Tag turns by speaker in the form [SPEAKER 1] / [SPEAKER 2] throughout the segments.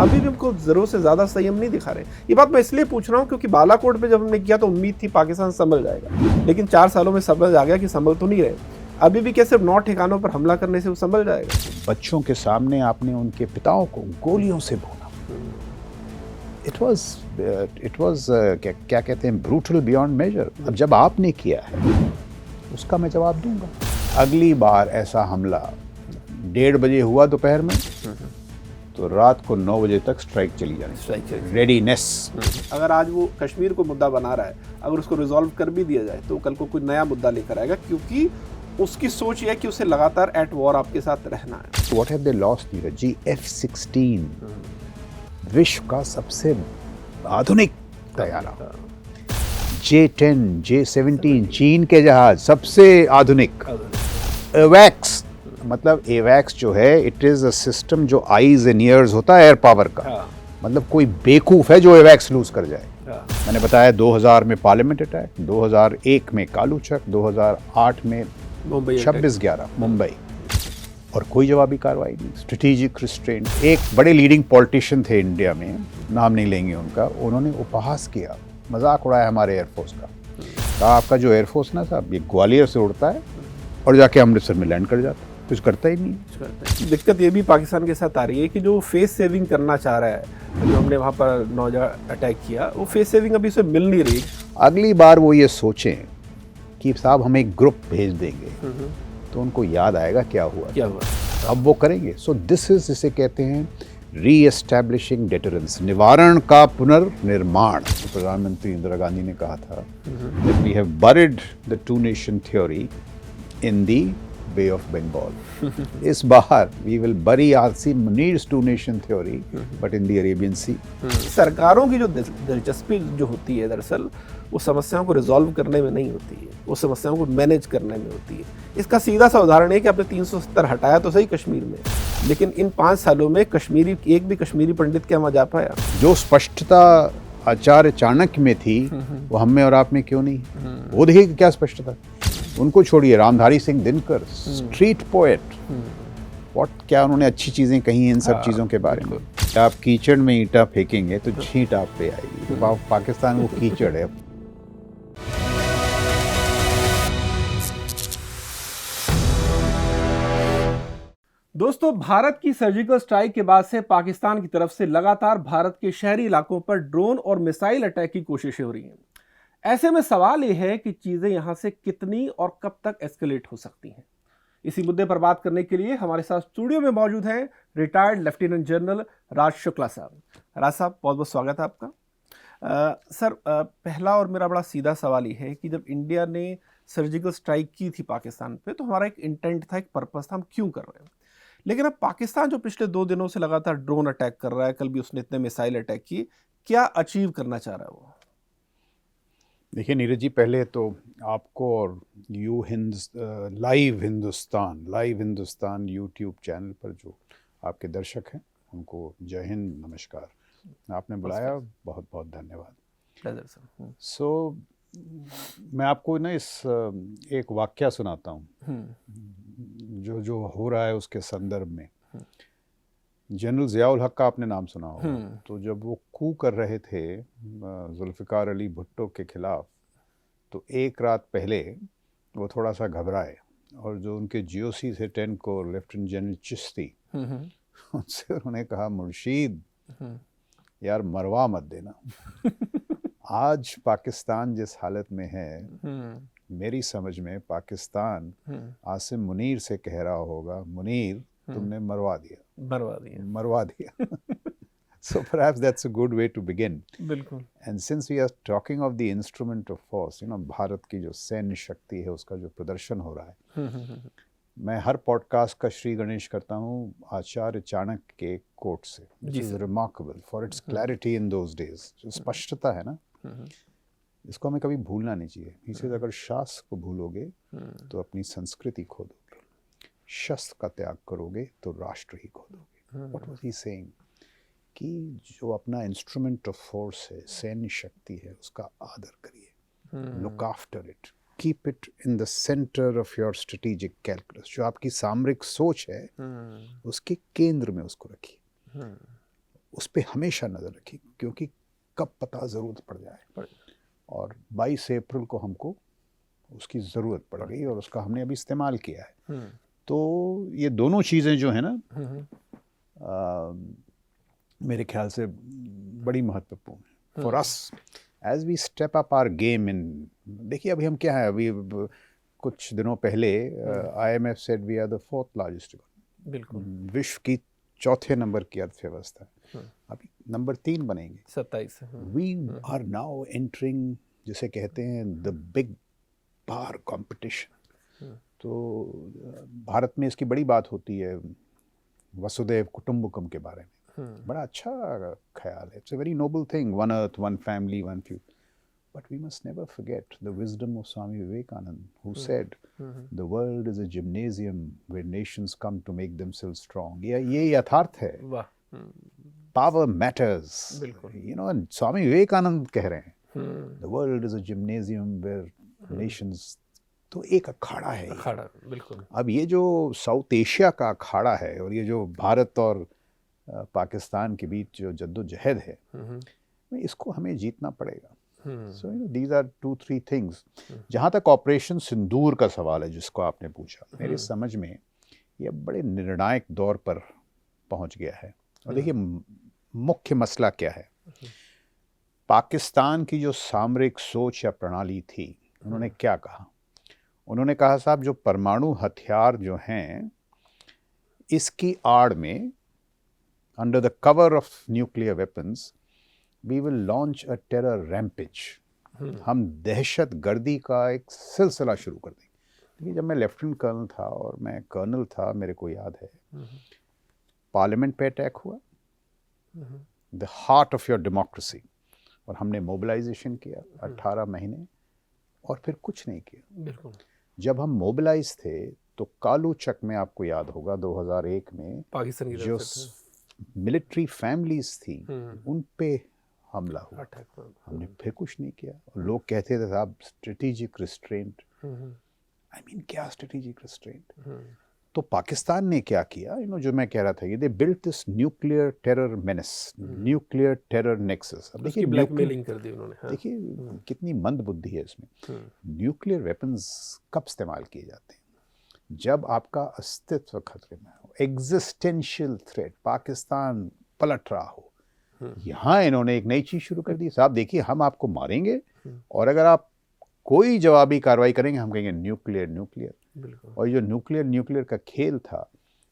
[SPEAKER 1] अभी भी हमको ज़रूरत से ज़्यादा संयम नहीं दिखा रहे। ये बात मैं इसलिए पूछ रहा हूँ क्योंकि बालाकोट पे जब हमने किया तो उम्मीद थी पाकिस्तान संभल जाएगा, लेकिन 4 सालों में समझ आ गया कि संभल तो नहीं रहे। अभी भी क्या सिर्फ 9 ठिकानों पर हमला करने से वो संभल जाएगा?
[SPEAKER 2] बच्चों के सामने आपने उनके पिताओं को गोलियों से भूना। इट वाज क्या कहते हैं, ब्रूटल बियॉन्ड मेजर। अब जब आपने किया है उसका मैं जवाब दूंगा। अगली बार ऐसा हमला 1:30 बजे हुआ दोपहर में तो रात को 9 बजे तक स्ट्राइक चली जानी, रेडीनेस।
[SPEAKER 1] अगर आज वो कश्मीर को मुद्दा बना रहा है, अगर उसको रिजॉल्व कर भी दिया जाए तो कल को कोई नया मुद्दा लेकर आएगा, क्योंकि उसकी सोच ये है कि उसे लगातार एट वॉर आपके साथ रहना है।
[SPEAKER 2] What have they lost Neeraj ji? F-16 विश्व का सबसे आधुनिक तैयारा, J-10, J-17 चीन के जहाज सबसे आधुनिक, एवैक्स, मतलब एवैक्स जो है इट इज अ सिस्टम जो आईज एंड ईयर्स होता है एयर पावर का। मतलब कोई बेवकूफ है जो एवैक्स लूज कर जाए। मैंने बताया 2000 में पार्लियामेंट अटैक, 2001 में कालूचक, 2008 में 26/11 मुंबई, और कोई जवाबी कार्रवाई नहीं। Strategic restraint. एक बड़े लीडिंग पॉलिटिशियन थे इंडिया में, नाम नहीं लेंगे उनका, उन्होंने उपहास किया, मजाक उड़ाया हमारे एयरफोर्स का। कहा आपका जो एयरफोर्स ना साहब, ये ग्वालियर से उड़ता है और जाके अमृतसर में लैंड कर जाता है, कुछ करता ही नहीं।
[SPEAKER 1] दिक्कत ये भी पाकिस्तान के साथ आ रही है कि जो फेस सेविंग करना चाह रहा है, जो हमने वहाँ पर नौजा अटैक किया, वो फेस सेविंग अभी उसे मिल नहीं रही।
[SPEAKER 2] अगली बार वो ये सोचें कि साहब हम एक ग्रुप भेज देंगे तो उनको याद आएगा क्या हुआ। अब वो करेंगे। सो दिस इज, इसे कहते हैं री एस्टैब्लिशिंग डेटरेंस, निवारण का पुनर्निर्माण। प्रधानमंत्री इंदिरा गांधी ने कहा था that we have buried the two nation theory in the Bay of Bengal. इस बार we will bury RC Munir's two nation theory but in the Arabian Sea.
[SPEAKER 1] सरकारों की जो दिलचस्पी जो होती है दरअसल वो समस्याओं को रिजॉल्व करने में नहीं होती है, वो समस्याओं को मैनेज करने में होती है। इसका सीधा सा उदाहरण है कि आपने 370 हटाया तो सही कश्मीर में, लेकिन इन 5 सालों में कश्मीरी एक भी कश्मीरी पंडित क्या वहाँ जा पाया?
[SPEAKER 2] जो स्पष्टता आचार्य चाणक्य में थी वो हम में और आप में क्यों नहीं? वो देखिए क्या स्पष्टता। उनको छोड़िए, Ramdhari Singh Dinkar, street poet, what, क्या उन्होंने अच्छी चीजें कही इन सब चीजों के बारे में। आप कीचड़ में ईंटा फेंकेंगे तो छींट आप पे आएगी। तो पाकिस्तान वो कीचड़ है।
[SPEAKER 1] दोस्तों, भारत की सर्जिकल स्ट्राइक के बाद से पाकिस्तान की तरफ से लगातार भारत के शहरी इलाकों पर ड्रोन और मिसाइल अटैक की कोशिशें हो रही हैं। ऐसे में सवाल यह है कि चीजें यहां से कितनी और कब तक एस्केलेट हो सकती हैं। इसी मुद्दे पर बात करने के लिए हमारे साथ स्टूडियो में मौजूद हैं रिटायर्ड लेफ्टिनेंट जनरल राज शुक्ला साहब। राज साहब, बहुत बहुत स्वागत है आपका। सर, पहला और मेरा बड़ा सीधा सवाल ये है कि जब इंडिया ने सर्जिकल स्ट्राइक की थी पाकिस्तान पे, तो हमारा एक इंटेंट था, एक पर्पस था, हम क्यों कर रहे हैं। लेकिन अब पाकिस्तान जो पिछले 2 दिनों से लगातार ड्रोन अटैक कर रहा है, कल भी उसने इतने मिसाइल अटैक किए, क्या अचीव करना चाह रहा है वो?
[SPEAKER 2] देखिए नीरज जी, पहले तो आपको और लाइव हिंदुस्तान यूट्यूब चैनल पर जो आपके दर्शक हैं उनको जय हिंद, नमस्कार। आपने बुलाया, बहुत बहुत धन्यवाद। सो मैं आपको ना इस एक वाक्या सुनाता हूँ जो हो रहा है उसके संदर्भ में। जनरल ज़ियाउल हक का आपने नाम सुना होगा। तो जब वो कू कर रहे थे जुल्फ़िकार अली भुट्टो के खिलाफ, तो एक रात पहले वो थोड़ा सा घबराए और जो उनके जीओसी थे 10 को लेफ्टिनेंट जनरल चिश्ती, उनसे उन्होंने कहा, मुर्शीद यार मरवा मत देना। आज पाकिस्तान जिस हालत में है, मेरी समझ में पाकिस्तान आसिम मुनीर से कह रहा होगा, मुनीर तुमने मरवा दिया। So perhaps that's a good way to begin.
[SPEAKER 1] बिल्कुल।
[SPEAKER 2] And since we are talking of the instrument of force, Bharat की जो सैन्य शक्ति है उसका जो प्रदर्शन हो रहा है, मैं हर पॉडकास्ट का श्री गणेश करता हूँ आचार्य चाणक्य के कोट से, which is remarkable for its clarity in those days. जो स्पष्टता है ना, इसको हमें कभी भूलना नहीं चाहिए। इसे अगर शास्त्र को भूलोगे तो अपनी संस्कृति खो दोगे, शस्त्र का त्याग करोगे तो राष्ट्र ही खो दोगे। What was he saying? कि जो अपना इंस्ट्रूमेंट ऑफ फोर्स है, सैन्य शक्ति है, उसका आदर करिए, look after it, keep it in the centre of your strategic calculus. जो आपकी सामरिक सोच है उसके केंद्र में उसको रखिए। उस पर हमेशा नज़र रखी, क्योंकि कब पता ज़रूरत पड़ जाए। और 22 अप्रैल को हमको उसकी ज़रूरत पड़ गई और उसका हमने अभी इस्तेमाल किया है। तो ये दोनों चीज़ें जो है ना मेरे ख्याल से बड़ी महत्वपूर्ण है for us as we step up our game in. देखिए अभी हम क्या है, अभी कुछ दिनों पहले IMF said we are the 4th largest economy,
[SPEAKER 1] बिल्कुल
[SPEAKER 2] विश्व की 4थे नंबर की अर्थव्यवस्था, अभी नंबर 3 बनेंगे
[SPEAKER 1] 27।
[SPEAKER 2] वी आर नाउ एंटरिंग जिसे कहते हैं द बिग पावर कंपटीशन। तो भारत में इसकी बड़ी बात होती है वसुधैव कुटुंबकम के बारे में, बड़ा अच्छा ख्याल है। It's a very noble thing, one earth one family one future, but we must never forget the wisdom of Swami Vivekananda who said the world is a gymnasium where nations come to make themselves strong. ये यथार्थ है, power matters, you know, Swami Vivekananda कह रहे हैं the world is a gymnasium where nations. तो एक अखाड़ा है,
[SPEAKER 1] अखाड़ा, बिल्कुल।
[SPEAKER 2] अब ये जो साउथ एशिया का अखाड़ा है और ये जो भारत और पाकिस्तान के बीच जो जद्दोजहद है, इसको हमें जीतना पड़ेगा। So you know these are 2-3 things. जहाँ तक ऑपरेशन सिंदूर का सवाल है जिसको आपने पूछा, मेरी समझ में ये बड़े निर्णायक दौर पर पहुँच गया है। और देखिए मुख्य मसला क्या है, पाकिस्तान की जो सामरिक सोच या प्रणाली थी, उन्होंने क्या कहा? उन्होंने कहा साहब जो परमाणु हथियार जो हैं इसकी आड़ में under the cover of nuclear weapons we will launch a terror rampage. हम दहशत गर्दी का एक सिलसिला शुरू कर देंगे। देखिए जब मैं लेफ्टिनेंट कर्नल था और मैं कर्नल था, मेरे को याद है पार्लियामेंट पे अटैक हुआ, the heart of your democracy, और हमने मोबिलाइजेशन किया 18 महीने और फिर कुछ नहीं किया।
[SPEAKER 1] बिल्कुल।
[SPEAKER 2] जब हम मोबिलाइज थे तो कालू चक में आपको याद होगा 2001 में
[SPEAKER 1] पाकिस्तान की
[SPEAKER 2] जो मिलिट्री फैमिलीज थी उन पे हमला हुआ, हमने फिर कुछ नहीं किया। और लोग कहते थे साहब स्ट्रेटेजिक रिस्ट्रेंट, आई मीन क्या स्ट्रेटेजिक रिस्ट्रेंट? तो पाकिस्तान ने क्या किया, यू नो, जो मैं कह रहा था, ये they built this nuclear terror menace, nuclear terror nexus. अब देखिए
[SPEAKER 1] ब्लैकमेलिंग कर दी उन्होंने।
[SPEAKER 2] देखिए कितनी मंद बुद्धि है इसमें। न्यूक्लियर वेपन्स कब इस्तेमाल किए जाते हैं? जब आपका अस्तित्व खतरे में हो, एग्जिस्टेंशियल थ्रेट, पाकिस्तान पलट रहा हो। यहाँ इन्होंने एक नई चीज शुरू कर दी, साहब देखिए हम आपको मारेंगे और अगर आप कोई जवाबी कार्रवाई करेंगे हम कहेंगे न्यूक्लियर न्यूक्लियर। और जो न्यूक्लियर का खेल था,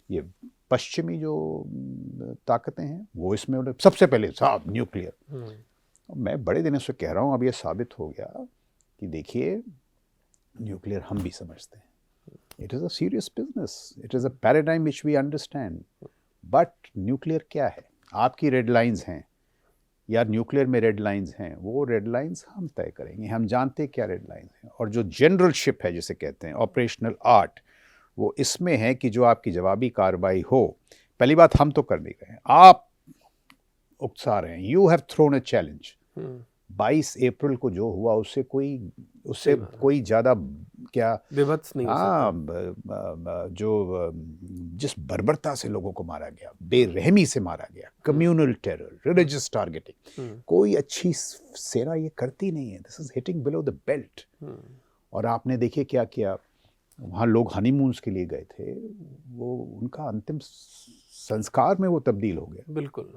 [SPEAKER 2] ये पश्चिमी जो ताकतें हैं वो इसमें सबसे पहले साहब न्यूक्लियर। मैं बड़े दिनों से कह रहा हूँ, अब ये साबित हो गया कि देखिए न्यूक्लियर हम भी समझते हैं, it is a serious business, it is a paradigm which we understand. But nuclear क्या है? आपकी रेड लाइंस हैं या न्यूक्लियर में रेड लाइंस हैं, वो रेड लाइंस हम तय करेंगे, हम जानते क्या रेड लाइंस हैं। और जो जनरलशिप है जिसे कहते हैं ऑपरेशनल आर्ट, वो इसमें है कि जो आपकी जवाबी कार्रवाई हो, पहली बात हम तो कर नहीं रहे हैं, आप उकसा रहे हैं, you have thrown a challenge. 22 अप्रैल को जो हुआ उससे कोई ज़्यादा क्या
[SPEAKER 1] विभत्स नहीं हो
[SPEAKER 2] सकता। जो जिस बर्बरता से लोगों को मारा गया, बेरहमी से मारा गया, कम्युनल टेरर, रिलीजियस टारगेटिंग, कोई अच्छी सेना ये करती नहीं है। This is hitting below the belt. और आपने देखिए क्या किया, वहाँ लोग हनीमून्स के लिए गए थे, वो उनका अंतिम संस्कार में वो तब्दील हो गया।
[SPEAKER 1] बिल्कुल।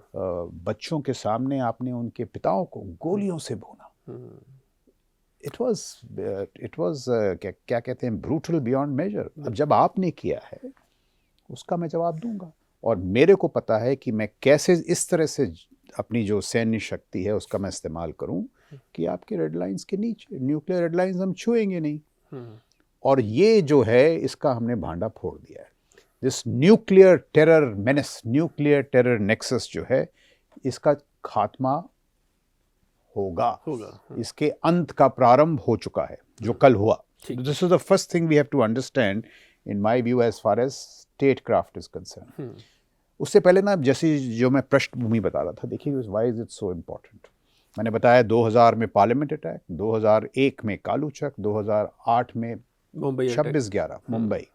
[SPEAKER 2] बच्चों के सामने आपने उनके पिताओं को गोलियों से भूना। इट वाज क्या कहते हैं, ब्रूटल बियॉन्ड मेजर। अब जब आपने किया है उसका मैं जवाब दूंगा, और मेरे को पता है कि मैं कैसे इस तरह से अपनी जो सैन्य शक्ति है उसका मैं इस्तेमाल करूं कि आपके रेड लाइंस के नीचे, न्यूक्लियर रेड लाइंस हम छुएंगे नहीं। और ये जो है इसका हमने भांडा फोड़ दिया है। This nuclear terror menace, nuclear terror nexus जो है, इसका खात्मा होगा। इसके अंत का प्रारंभ हो चुका है जो कल हुआ। This is the first thing we have to understand in my view as far as statecraft is concern. उससे पहले ना, जैसे जो मैं पृष्ठभूमि बता रहा था, देखिए why is it so important. मैंने बताया 2000 में पार्लियामेंट अटैक, 2001 में कालू चक, 2008 में 26/11 मुंबई,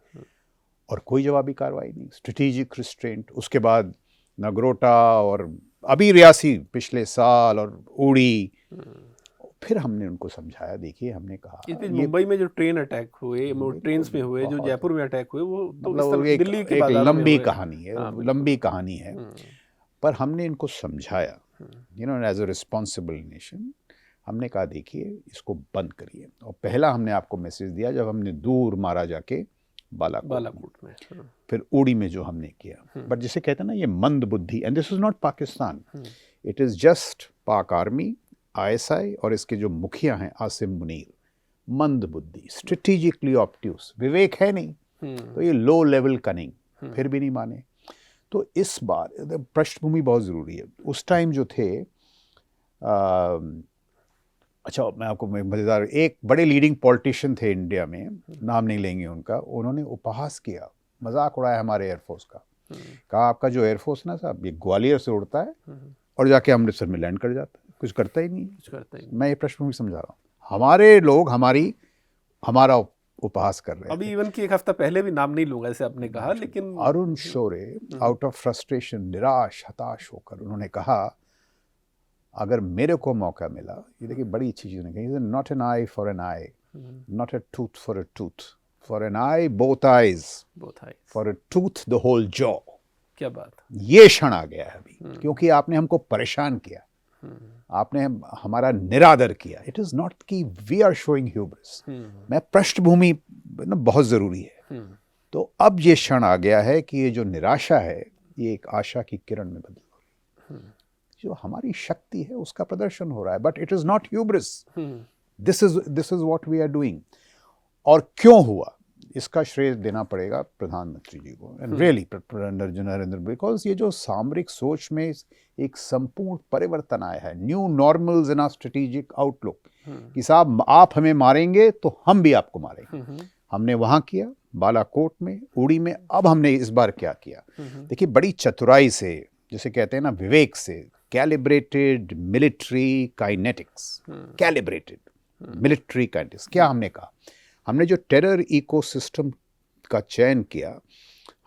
[SPEAKER 2] और कोई जवाबी कार्रवाई नहीं, स्ट्रेटेजिक रिस्ट्रेंट। उसके बाद नगरोटा और अभी रियासी पिछले साल और उड़ी, फिर हमने उनको समझाया, देखिए हमने कहा
[SPEAKER 1] इस बीच मुंबई में जो ट्रेन अटैक हुए, ट्रेन में हुए, जो जयपुर में अटैक हुए, वो तो
[SPEAKER 2] मतलब
[SPEAKER 1] दिल्ली के
[SPEAKER 2] एक
[SPEAKER 1] बाजार में
[SPEAKER 2] लंबी
[SPEAKER 1] हुए।
[SPEAKER 2] कहानी है,
[SPEAKER 1] हाँ,
[SPEAKER 2] लंबी कहानी है। पर हमने इनको समझाया, एज अ रिस्पॉन्सिबल नेशन, हमने कहा देखिए इसको बंद करिए। और पहला हमने आपको मैसेज दिया जब हमने दूर मारा जाके बालाकोट में, फिर उड़ी में जो हमने किया। बट जिसे कहते हैं ना ये मंद बुद्धि, and this is not Pakistan, it is just पाक आर्मी, ISI और इसके जो मुखिया हैं आसिम मुनीर, मंद बुद्धि, स्ट्रेटेजिकली ऑब्ट्यूस, विवेक है नहीं, तो ये लो लेवल कनिंग, फिर भी नहीं माने। तो इस बार पृष्ठभूमि बहुत ज़रूरी है। उस टाइम जो थे अच्छा मैं आपको मज़ेदार, एक बड़े लीडिंग पॉलिटिशियन थे इंडिया में, नाम नहीं लेंगे उनका, उन्होंने उपहास किया, मजाक उड़ाया हमारे एयरफोर्स का। कहा आपका जो एयरफोर्स ना साहब ये ग्वालियर से उड़ता है और जाके अमृतसर में लैंड कर जाता है, कुछ करता ही नहीं। मैं ये पृष्ठभूमि समझा रहा हूँ, हमारे लोग हमारा उपहास कर रहे हैं।
[SPEAKER 1] अभी इवन कि एक हफ्ता पहले भी नाम नहीं लूंगा ऐसे आपने कहा, लेकिन
[SPEAKER 2] अरुण शौरे आउट ऑफ फ्रस्ट्रेशन, निराश हताश होकर उन्होंने कहा अगर मेरे को मौका मिला, ये देखिए बड़ी अच्छी चीज़ ने कही, not an eye for an eye, not a tooth for a tooth, for an eye both eyes, for a tooth the whole jaw.
[SPEAKER 1] क्या बात,
[SPEAKER 2] ये क्षण आ गया है अभी, क्योंकि आपने हमको परेशान किया, आपने हमारा निरादर किया। इट इज नॉट कि वी आर शोइंग ह्यूब्रिस, मैं पृष्ठभूमि ना बहुत जरूरी है। तो अब ये क्षण आ गया है कि ये जो निराशा है ये एक आशा की किरण में बदल रही है, जो हमारी शक्ति है उसका प्रदर्शन हो रहा है। But it is not hubris, this is what we are doing. और क्यों हुआ इसका श्रेय देना पड़ेगा प्रधानमंत्री जी को, एंड रियली नरेंद्र, बिकॉज ये जो सामरिक सोच में एक संपूर्ण परिवर्तन आया है, new normals in our strategic outlook, कि साहब आप हमें मारेंगे तो हम भी आपको मारेंगे। हमने वहां किया, बालाकोट में, उड़ी में, अब हमने इस बार क्या किया, देखिए बड़ी चतुराई से, जिसे कहते हैं ना विवेक से, calibrated military kinetics, calibrated military kinetics. क्या हमने कहा, हमने जो टेरर इकोसिस्टम का चयन किया,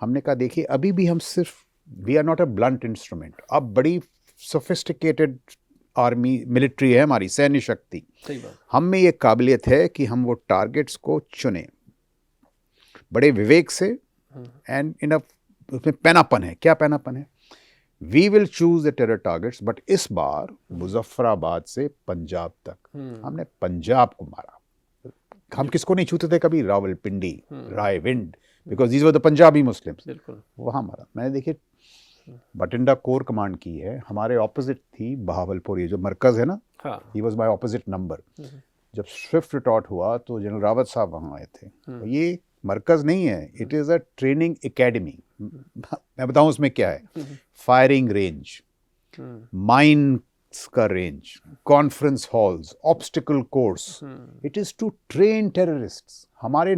[SPEAKER 2] हमने कहा देखिए अभी भी हम सिर्फ, we are not a blunt instrument, अब बड़ी सोफिस्टिकेटेड आर्मी मिलिट्री है हमारी, सैन्य शक्ति। हम में ये काबिलियत है कि हम वो टारगेट्स को चुने बड़े विवेक से, एंड इन उसमें पैनापन है। क्या पैनापन है, we will choose the terror targets. But इस बार मुजफ्फराबाद से पंजाब तक हमने पंजाब को मारा। हम किसको नहीं छूते थे कभी, Rawalpindi, Raiwind, because these were the Punjabi Muslims, वहाँ मारा। मैंने देखिए बठिंडा कोर कमांड की है, हमारे ऑपोजिट थी बहावलपुर, ये जो मरकज है ना, he was my opposite number. जब स्विफ्ट रिटॉर्ट हुआ तो जनरल रावत साहब वहाँ आए थे। तो ये मरकज नहीं है, it is a training academy. मैं बताऊँ उसमें क्या है, फायरिंग रेंज, माइन्स का range, conference halls, obstacle course, it is to train terrorists. हमारे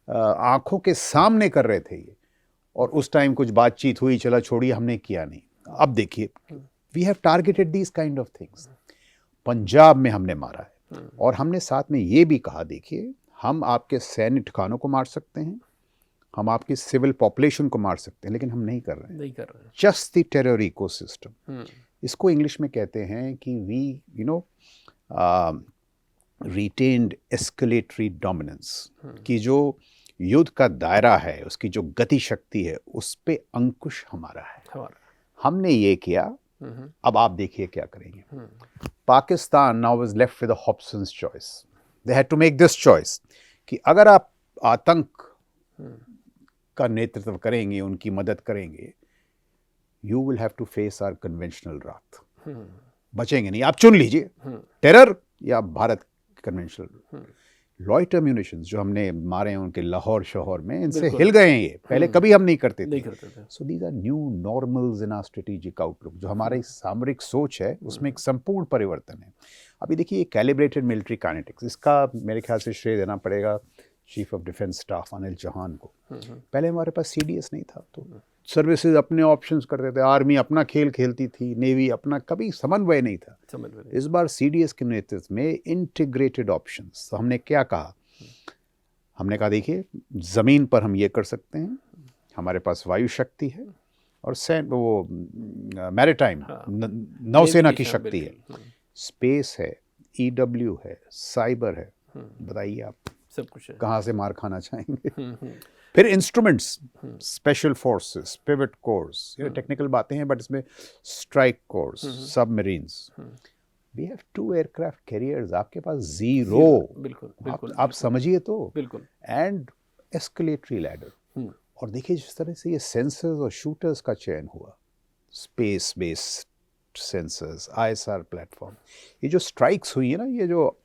[SPEAKER 2] आंखों के सामने कर रहे थे ये, और उस टाइम कुछ बातचीत हुई, चला छोड़िए, हमने किया नहीं। अब देखिए we have targeted these kind of things. Punjab में हमने मारा है, और हमने साथ में ये भी कहा देखिए हम आपके सैन्य ठिकानों को मार सकते हैं, हम आपकी सिविल पॉपुलेशन को मार सकते हैं, लेकिन हम नहीं कर रहे हैं। जस्ट द टेरर इकोसिस्टम, इसको इंग्लिश में कहते हैं कि वी रिटेन्ड एस्केलेटरी डोमिनेंस, कि जो युद्ध का दायरा है, उसकी जो गति शक्ति है, उस पे अंकुश हमारा है। हमने ये किया। अब आप देखिए क्या करेंगे। Pakistan now was left with Hobson's choice, they had to make this choice कि अगर आप आतंक का नेतृत्व करेंगे, उनकी मदद करेंगे, you will have to face our conventional wrath. बचेंगे नहीं, आप चुन लीजिए, टेरर या भारत कन्वेंशनल। लॉइटर म्यूनिशंस जो हमने मारे हैं उनके लाहौर शहर में, इनसे हिल गए हैं ये, पहले कभी हम नहीं करते थे। So these are new normals in our strategic outlook. जो हमारी सामरिक सोच है उसमें एक संपूर्ण परिवर्तन है। अभी देखिए कैलिब्रेटेड मिलिट्री काइनेटिक्स, इसका मेरे ख्याल से श्रेय देना पड़ेगा chief of defence staff Anil Chauhan को। पहले हमारे पास CDS नहीं था, तो सर्विसेज अपने ऑप्शंस करते थे, आर्मी अपना खेल खेलती थी, नेवी अपना, कभी समन्वय नहीं था। इस बार CDS के नेतृत्व में इंटीग्रेटेड ऑप्शंस। तो हमने क्या कहा, हमने कहा देखिए ज़मीन पर हम ये कर सकते हैं, हमारे पास वायु शक्ति है, और वो मैरिटाइम नौसेना की शक्ति है, स्पेस है, ईडब्ल्यू है, साइबर है, बताइए आप
[SPEAKER 1] सब कुछ है,
[SPEAKER 2] कहाँ से मार खाना चाहेंगे। फिर instruments, special forces, pivot course, ये टेक्निकल बातें हैं, बट इसमें strike course, submarines, we have 2 aircraft carriers, आपके पास 0।
[SPEAKER 1] बिल्कुल
[SPEAKER 2] आप समझिए तो,
[SPEAKER 1] बिल्कुल,
[SPEAKER 2] एंड एस्केलेटरी लैडर। और देखिए जिस तरह से ये सेंसर्स और शूटर्स का चयन हुआ, space based sensors, ISR platform, ये जो स्ट्राइक्स हुई है ना, ये जो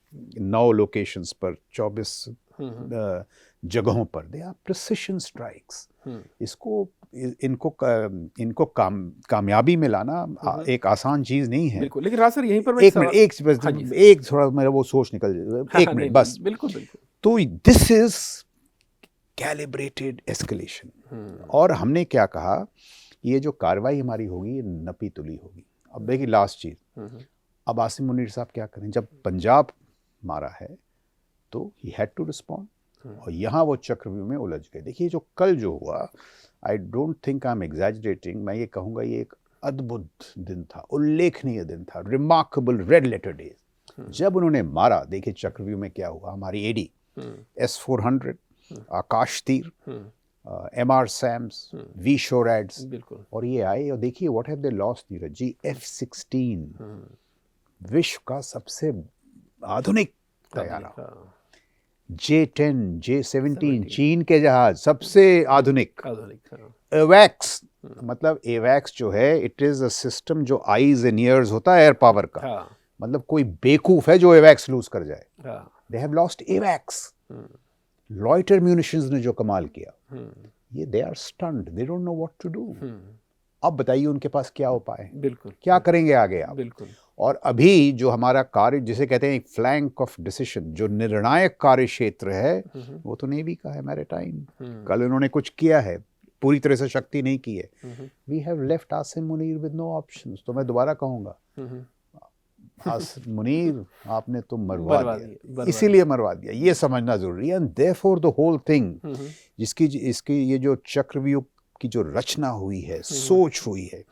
[SPEAKER 2] 9 लोकेशंस पर 24 जगहों पर, दे आर प्रिसिशन स्ट्राइक्स। इनको कामयाबी में लाना एक आसान चीज नहीं है।
[SPEAKER 1] बिल्कुल, लेकिन राज सर यहीं पर
[SPEAKER 2] एक थोड़ा मेरा वो सोच निकल जाए, एक मिनट बस।
[SPEAKER 1] बिल्कुल।
[SPEAKER 2] तो दिस इज कैलिब्रेटेड एस्केलेशन। और हमने क्या कहा, ये जो कार्रवाई हमारी होगी ये नपी तुली होगी। अब देखिए लास्ट चीज, अब आसिम मुनीर साहब क्या करें, जब पंजाब मारा है तो ही हैड टू रिस्पॉन्ड, और यहाँ वो चक्रव्यूह में उलझ गए। देखिए जो कल जो हुआ, आई don't think I am exaggerating, मैं ये कहूँगा ये एक अद्भुत दिन था, उल्लेखनीय दिन था, रिमार्केबल रेड लेटर डे। जब उन्होंने मारा, देखिए चक्रव्यूह में क्या हुआ, हमारी एडी S-400, आकाश तीर, MR सैम्स, V शोरैड्स, और ये आए, और देखिए what have they lost Neeraj ji, F-16, विश्व का सबसे आधुनिक तैयारा, J-10, J-17, चीन के जहाज सबसे आधुनिक, एवैक्स, मतलब एवैक्स जो है, इट इज अ सिस्टम जो आईज एंड ईयर्स होता है एयर पावर का, मतलब कोई बेवकूफ है जो एवैक्स लूज कर जाए। दे हैव लॉस्ट एवैक्स। लॉइटर म्यूनिशंस ने जो कमाल किया, ये they are stunned, they don't know what to do. अब बताइए उनके पास क्या उपाय है,
[SPEAKER 1] बिल्कुल
[SPEAKER 2] क्या करेंगे आगे आप।
[SPEAKER 1] बिल्कुल।
[SPEAKER 2] और अभी जो हमारा कार्य, जिसे कहते हैं एक फ्लैंक ऑफ डिसीजन, जो निर्णायक कार्य क्षेत्र है, वो तो नेवी का है, मैरिटाइम। कल उन्होंने कुछ किया है, पूरी तरह से शक्ति नहीं की है। We have left Asim Munir with no options. तो मैं दोबारा कहूंगा, आसिम मुनीर आपने तो मरवा दिया, इसीलिए मरवा दिया, ये समझना जरूरी है। And therefore the whole thing, इसकी ये जो चक्रव्यूह की जो रचना हुई है, सोच हुई है,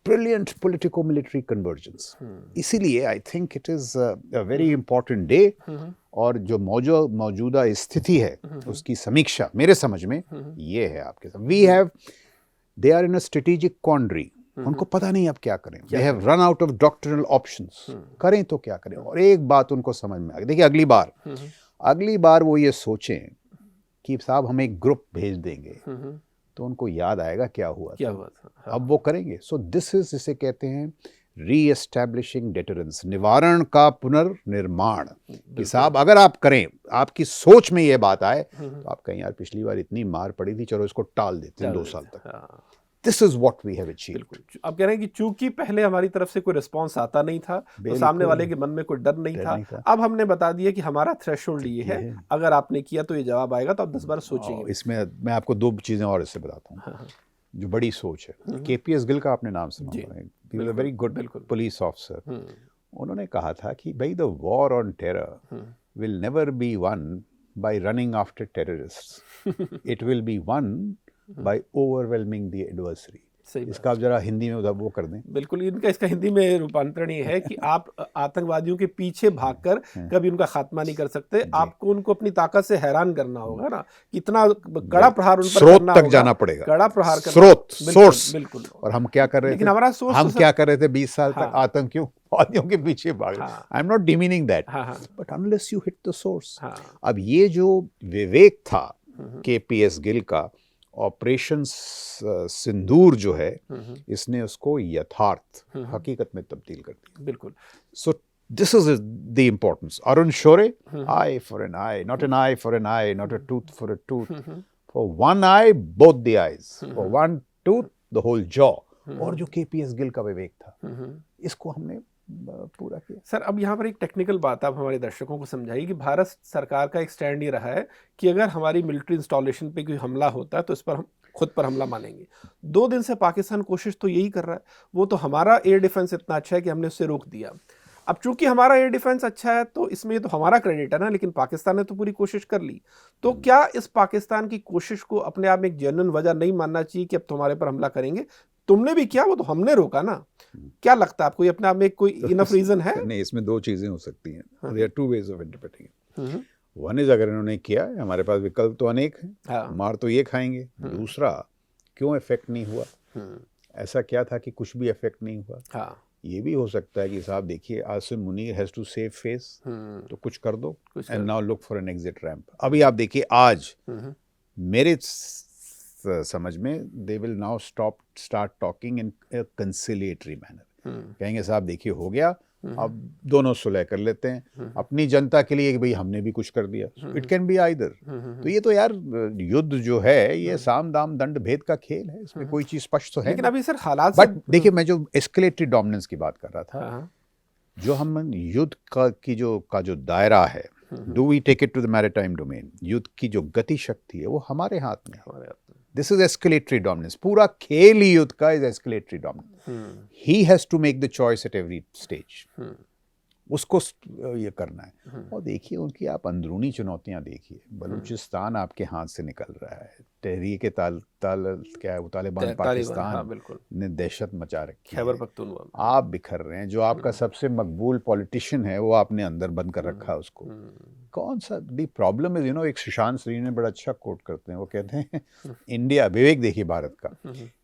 [SPEAKER 2] ब्रिलियंट पॉलिटिको मिलिट्री कन्वर्जेंस। इसीलिए I think it is a very important day. और जो मौजूदा स्थिति है उसकी समीक्षा मेरे समझ में ये है आपके साथ। We have, they are in a strategic quandary, उनको पता नहीं अब क्या करें। They have run out of doctrinal options, करें तो क्या करें। और एक बात उनको समझ में आ गई, देखिए अगली बार वो ये सोचें कि साहब हम एक ग्रुप भेज देंगे, तो उनको याद आएगा क्या हुआ था। हाँ। अब वो करेंगे। सो दिस इज, जिसे कहते हैं री एस्टैब्लिशिंग डेटरेंस, निवारण का पुनर्निर्माण। कि साहब अगर आप करें, आपकी सोच में ये बात आए, तो आप कहें यार पिछली बार इतनी मार पड़ी थी, चलो इसको टाल देते हैं 2 साल तक। This is what we have achieved.
[SPEAKER 1] आप कह रहे हैं कि चूंकि पहले हमारी तरफ से कोई रिस्पांस आता नहीं था, तो सामने वाले के मन में कोई डर नहीं था। अब हमने बता दिया कि हमारा थ्रेशोल्ड ये है, अगर आपने किया तो ये जवाब आएगा, तो आप 10 बार सोचेंगे।
[SPEAKER 2] इसमें मैं आपको 2 चीजें और इससे बताता हूँ जो बड़ी सोच है। KPS गिल का आपने नाम सुना होगा, वेरी गुड पुलिस ऑफिसर। उन्होंने कहा था कि भाई the war on terror will never be one by running after terrorists, it will be one by overwhelming the adversary। इसका आप जरा हिंदी में वो कर दें।
[SPEAKER 1] बिल्कुल, इसका हिंदी में रूपांतरण ये है कि आप आतंकवादियों के पीछे भागकर कभी उनका खात्मा नहीं कर सकते। आपको उनको अपनी ताकत से हैरान करना होगा ना, कितना कड़ा प्रहार उन पर
[SPEAKER 2] स्रोत
[SPEAKER 1] करना
[SPEAKER 2] तक
[SPEAKER 1] होगा,
[SPEAKER 2] जाना पड़ेगा,
[SPEAKER 1] कड़ा प्रहार
[SPEAKER 2] स्रोत, सोर्स।
[SPEAKER 1] बिल्कुल।
[SPEAKER 2] और हम क्या कर रहे थे,
[SPEAKER 1] लेकिन हमारा सोर्स,
[SPEAKER 2] हम क्या कर रहे थे 20 साल तक आतंकियों के पीछे भाग। आई am not demeaning that, but unless you hit the source. अब ये जो विवेक था KPS गिल का, ऑपरेशन सिंदूर जो है, इसने उसको यथार्थ, हकीकत में तब्दील कर दिया।
[SPEAKER 1] बिल्कुल।
[SPEAKER 2] So this is the importance. Arun Shourie, eye for an eye, not an eye for an eye, not a tooth for a tooth, for one eye both the eyes, for one tooth the whole jaw. और जो KPS Gill का विवेक था, इसको हमने पूरा किया।
[SPEAKER 1] Sir, अब यहाँ पर एक टेक्निकल बात आप हमारे दर्शकों को समझाइए कि भारत सरकार का एक स्टैंड ये रहा है कि अगर हमारी मिलिट्री इंस्टॉलेशन पे कोई हमला होता है तो इस पर हम खुद पर हमला मानेंगे। 2 दिन से पाकिस्तान कोशिश तो यही कर रहा है। वो तो हमारा एयर डिफेंस इतना अच्छा है कि हमने उससे रोक दिया। अब चूंकि हमारा एयर डिफेंस अच्छा है तो इसमें तो हमारा क्रेडिट है ना, लेकिन पाकिस्तान ने तो पूरी कोशिश कर ली। तो क्या इस पाकिस्तान की कोशिश को अपने आप में एक जेन्युइन वजह नहीं मानना चाहिए कि अब तुम्हारे पर हमला करेंगे? तुमने भी किया, वो तो हमने रोका ना। क्या लगता है आपको, ये अपने आप में कोई इनफ रीजन है?
[SPEAKER 2] नहीं, इसमें दो चीजें हो सकती हैं। There are two ways of interpreting. One is, अगर इन्होंने किया है, हमारे पास विकल्प तो अनेक हैं, मार तो ये खाएंगे। दूसरा, क्यों इफेक्ट नहीं हुआ, ऐसा क्या था कि कुछ भी इफेक्ट नहीं हुआ? ये भी हो सकता है कि साहब देखिए, Asim Munir has to save face, तो कुछ कर दो and now look for an exit ramp. अभी आप देखिए, आज मेरे समझ में they will now start talking in conciliatory manner. कहेंगे साहब देखिए हो गया, अब दोनों सुलह कर लेते हैं अपनी जनता के लिए कि भाई हमने भी कुछ कर दिया। It can be either. तो ये तो यार युद्ध जो है ये साम दाम दंड भेद का खेल है, इसमें कोई चीज स्पष्ट तो है।
[SPEAKER 1] लेकिन अभी सर हालात,
[SPEAKER 2] बट देखिए, मैं जो एस्केलेटरी डोमिनेंस की बात कर रहा था, जो हम युद्ध का जो दायरा है, do we take it to the maritime domain, युद्ध की जो गति शक्ति है वो हमारे हाथ में है। This is escalatory dominance. पूरा खेल ही युद्ध का is escalatory dominance. He has to make the choice at every stage. उसको ये करना है। और देखिए उनकी आप अंदरूनी चुनौतियां देखिए। बलूचिस्तान आपके हाथ से निकल रहा है, तहरीक तालिबान पाकिस्तान ने दहशत मचा रखी है, खैबर पख्तूनख्वा आप बिखर रहे हैं। जो आपका सबसे मकबूल पॉलिटिशियन है वो आपने अंदर बंद कर रखा है उसको। कौन सा दी प्रॉब्लम इज, एक सुशांत सिंह ने बड़ा अच्छा कोट करते हैं, वो कहते हैं इंडिया, विवेक देखिए भारत का,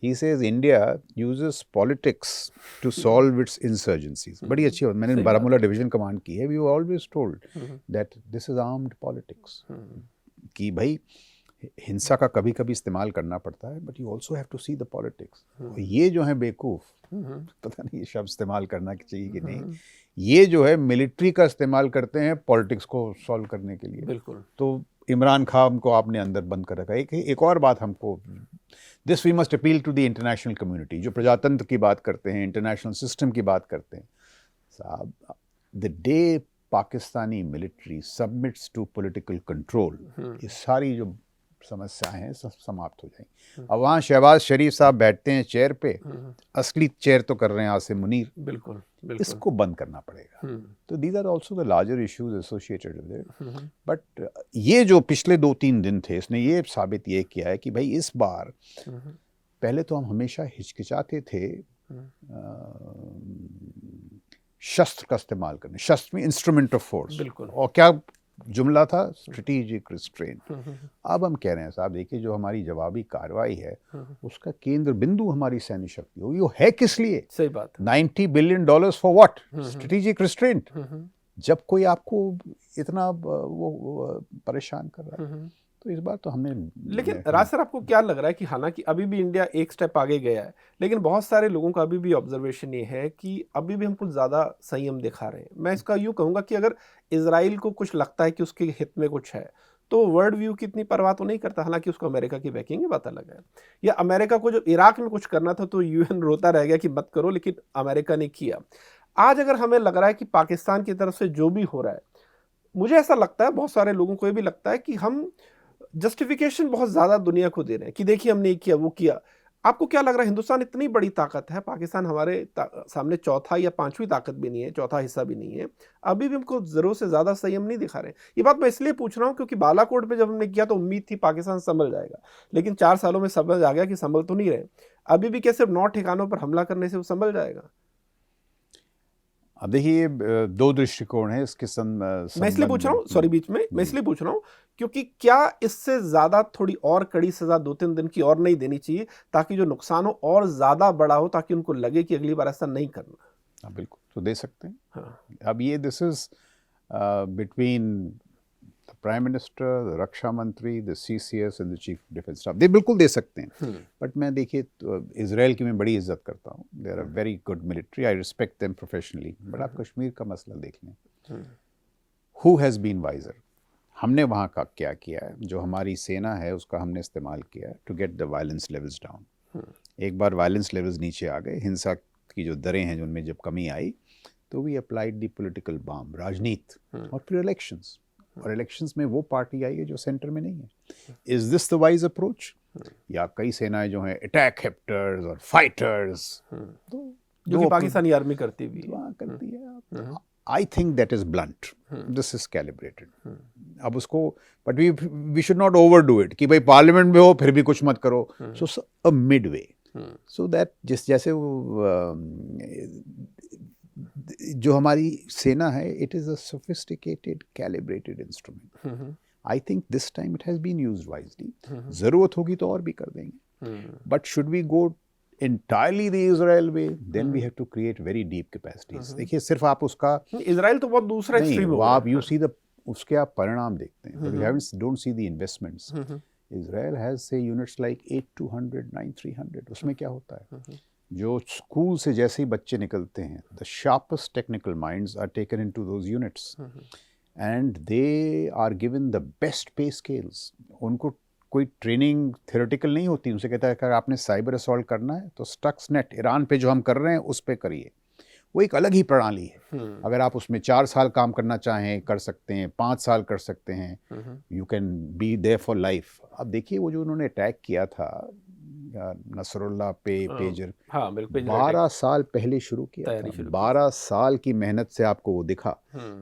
[SPEAKER 2] he says India uses politics to solve its insurgencies. बड़ी अच्छी बात, मैंने बारामूला डिवीजन कमांड की है, we always told that this is armed politics, कि भाई हिंसा का कभी कभी इस्तेमाल करना पड़ता है, but you also have to see the politics. ये जो है बेवकूफ, पता नहीं ये शब्द इस्तेमाल करना चाहिए कि नहीं, ये जो है मिलिट्री का इस्तेमाल करते हैं पॉलिटिक्स को सॉल्व करने के लिए। बिल्कुल। तो इमरान खान को आपने अंदर बंद कर रखा है। एक और बात हमको, this we must appeal to the international community, जो प्रजातंत्र की बात करते हैं, इंटरनेशनल सिस्टम की बात करते हैं, साहब the day Pakistani military submits to political control, ये सारी जो समस्याएं हैं सब समाप्त हो जाएंगी। अब वहाँ शहबाज शरीफ साहब बैठते हैं चेयर पे, असली चेयर तो कर रहे हैं आसिम मुनीर। बिल्कुल, इसको बंद करना पड़ेगा। तो these are also the larger issues associated with it. But ये जो पिछले 2-3 दिन थे, इसने ये साबित ये किया है कि भाई इस बार, पहले तो हम हमेशा हिचकिचाते थे शस्त्र का इस्तेमाल करने, शस्त्र में इंस्ट्रूमेंट ऑफ फोर्स। बिल्कुल। और क्या जुमला था, स्ट्रेटेजिक रिस्ट्रेंट। अब हम कह रहे हैं साहब देखिए, जो हमारी जवाबी कार्रवाई है उसका केंद्र बिंदु हमारी सैन्य शक्ति होगी। वो है किस लिए? सही बात। $90 billion for what? Strategic restraint. जब कोई आपको इतना वो परेशान कर रहा है, तो इस बार तो हमने। लेकिन राज सर, आपको क्या लग रहा है कि हालांकि अभी भी इंडिया एक स्टेप आगे गया है, लेकिन बहुत सारे लोगों का अभी भी ऑब्जर्वेशन ये है कि अभी भी हम कुछ ज़्यादा संयम दिखा रहे हैं। मैं इसका यूँ कहूँगा कि अगर इजराइल को कुछ लगता है कि उसके हित में कुछ है, तो वर्ल्ड व्यू की इतनी परवाह तो नहीं करता। हालांकि उसको अमेरिका की बैकिंग है, बात अलग है। या अमेरिका को जो इराक में कुछ करना था तो UN रोता रह गया कि मत करो, लेकिन अमेरिका ने किया। आज अगर हमें लग रहा है कि पाकिस्तान की तरफ से जो भी हो रहा है, मुझे ऐसा लगता है, बहुत सारे लोगों को ये भी लगता है कि हम जस्टिफिकेशन बहुत ज़्यादा दुनिया को दे रहे हैं कि देखिए हमने ये किया वो किया। आपको क्या लग रहा है, हिंदुस्तान इतनी बड़ी ताकत है, पाकिस्तान हमारे सामने चौथा या पांचवी ताकत भी नहीं है, चौथा हिस्सा भी नहीं है, अभी भी हमको ज़रूरत से ज़्यादा संयम नहीं दिखा रहे। ये बात मैं इसलिए पूछ रहा हूँ क्योंकि बालाकोट पे जब हमने किया तो उम्मीद थी पाकिस्तान संभल जाएगा, लेकिन 4 सालों में समझ आ गया कि संभल तो नहीं रहे। अभी भी क्या सिर्फ 9 ठिकानों पर हमला करने से वो संभल जाएगा? अब देखिए, 2 दृष्टिकोण है इसके मैं इसलिए पूछ रहा हूँ, सॉरी बीच में, मैं इसलिए पूछ रहा हूँ क्योंकि क्या इससे ज़्यादा थोड़ी और कड़ी सज़ा 2-3 दिन की और नहीं देनी चाहिए, ताकि जो नुकसान हो और ज़्यादा बड़ा हो, ताकि उनको लगे कि अगली बार ऐसा नहीं करना? हाँ बिल्कुल, तो दे सकते हैं। हाँ। अब ये this is between the prime minister, the raksha mantri, the CCS and the chief defence staff, दे बिल्कुल दे सकते हैं। बट मैं देखिए इजराइल की मैं बड़ी इज्जत करता हूँ, they are a very good military, I respect them professionally. But आप कश्मीर का मसला देख लें, हु हैज़ बीन वाइजर? हमने वहाँ का क्या किया है? जो हमारी सेना है उसका हमने इस्तेमाल किया है to get the violence levels down. एक बार वायलेंस लेवल्स नीचे आ गए, हिंसा की जो दरें हैं उनमें जब कमी आई, तो we applied the political balm, राजनीति, और फिर इलेक्शंस। और इलेक्शंस में वो पार्टी आई है जो सेंटर में नहीं है। Is this the wise approach? या कई सेनाएं जो हैं अटैक हेप्टर्स और फाइटर्स, तो जो कि पाकिस्तानी आर्मी करती भी करती है। I think that is blunt. This is calibrated. अब उसको but we should not overdo it कि भाई पार्लियामेंट में हो फिर भी कुछ मत करो. So a midway. So that जैसे जो हमारी सेना है, it is a sophisticated, calibrated instrument. I think this time it has been used wisely. जरूरत होगी तो और भी कर देंगे. But should we go entirely the Israel way, then we have to create very deep capacities. देखिए सिर्फ आप उसका
[SPEAKER 1] इजराइल तो बहुत दूसरा एक्सट्रीम
[SPEAKER 2] नहीं, आप you see the उसके आप परिणाम देखते हैं, but you don't see the investments. Israel has say units like 8200, 9300. उसमें क्या होता है? जो स्कूल से जैसे ही बच्चे निकलते हैं, the sharpest technical minds are taken into those units, and they are given the best pay scales. उनको कोई ट्रेनिंग थ्योरेटिकल नहीं होती. उनसे कहता है अगर आपने साइबर असॉल्ट करना है तो स्टक्सनेट ईरान पे जो हम कर रहे हैं उस पे करिए. वो एक अलग ही प्रणाली है. अगर आप उसमें 4 साल काम करना चाहें कर सकते हैं, 5 साल कर सकते हैं. You can be there for life. अब देखिए वो जो उन्होंने अटैक किया था नसरुल्लाह पे पेजर, 12 साल पहले शुरू किया था. 12 साल की मेहनत से आपको वो दिखा.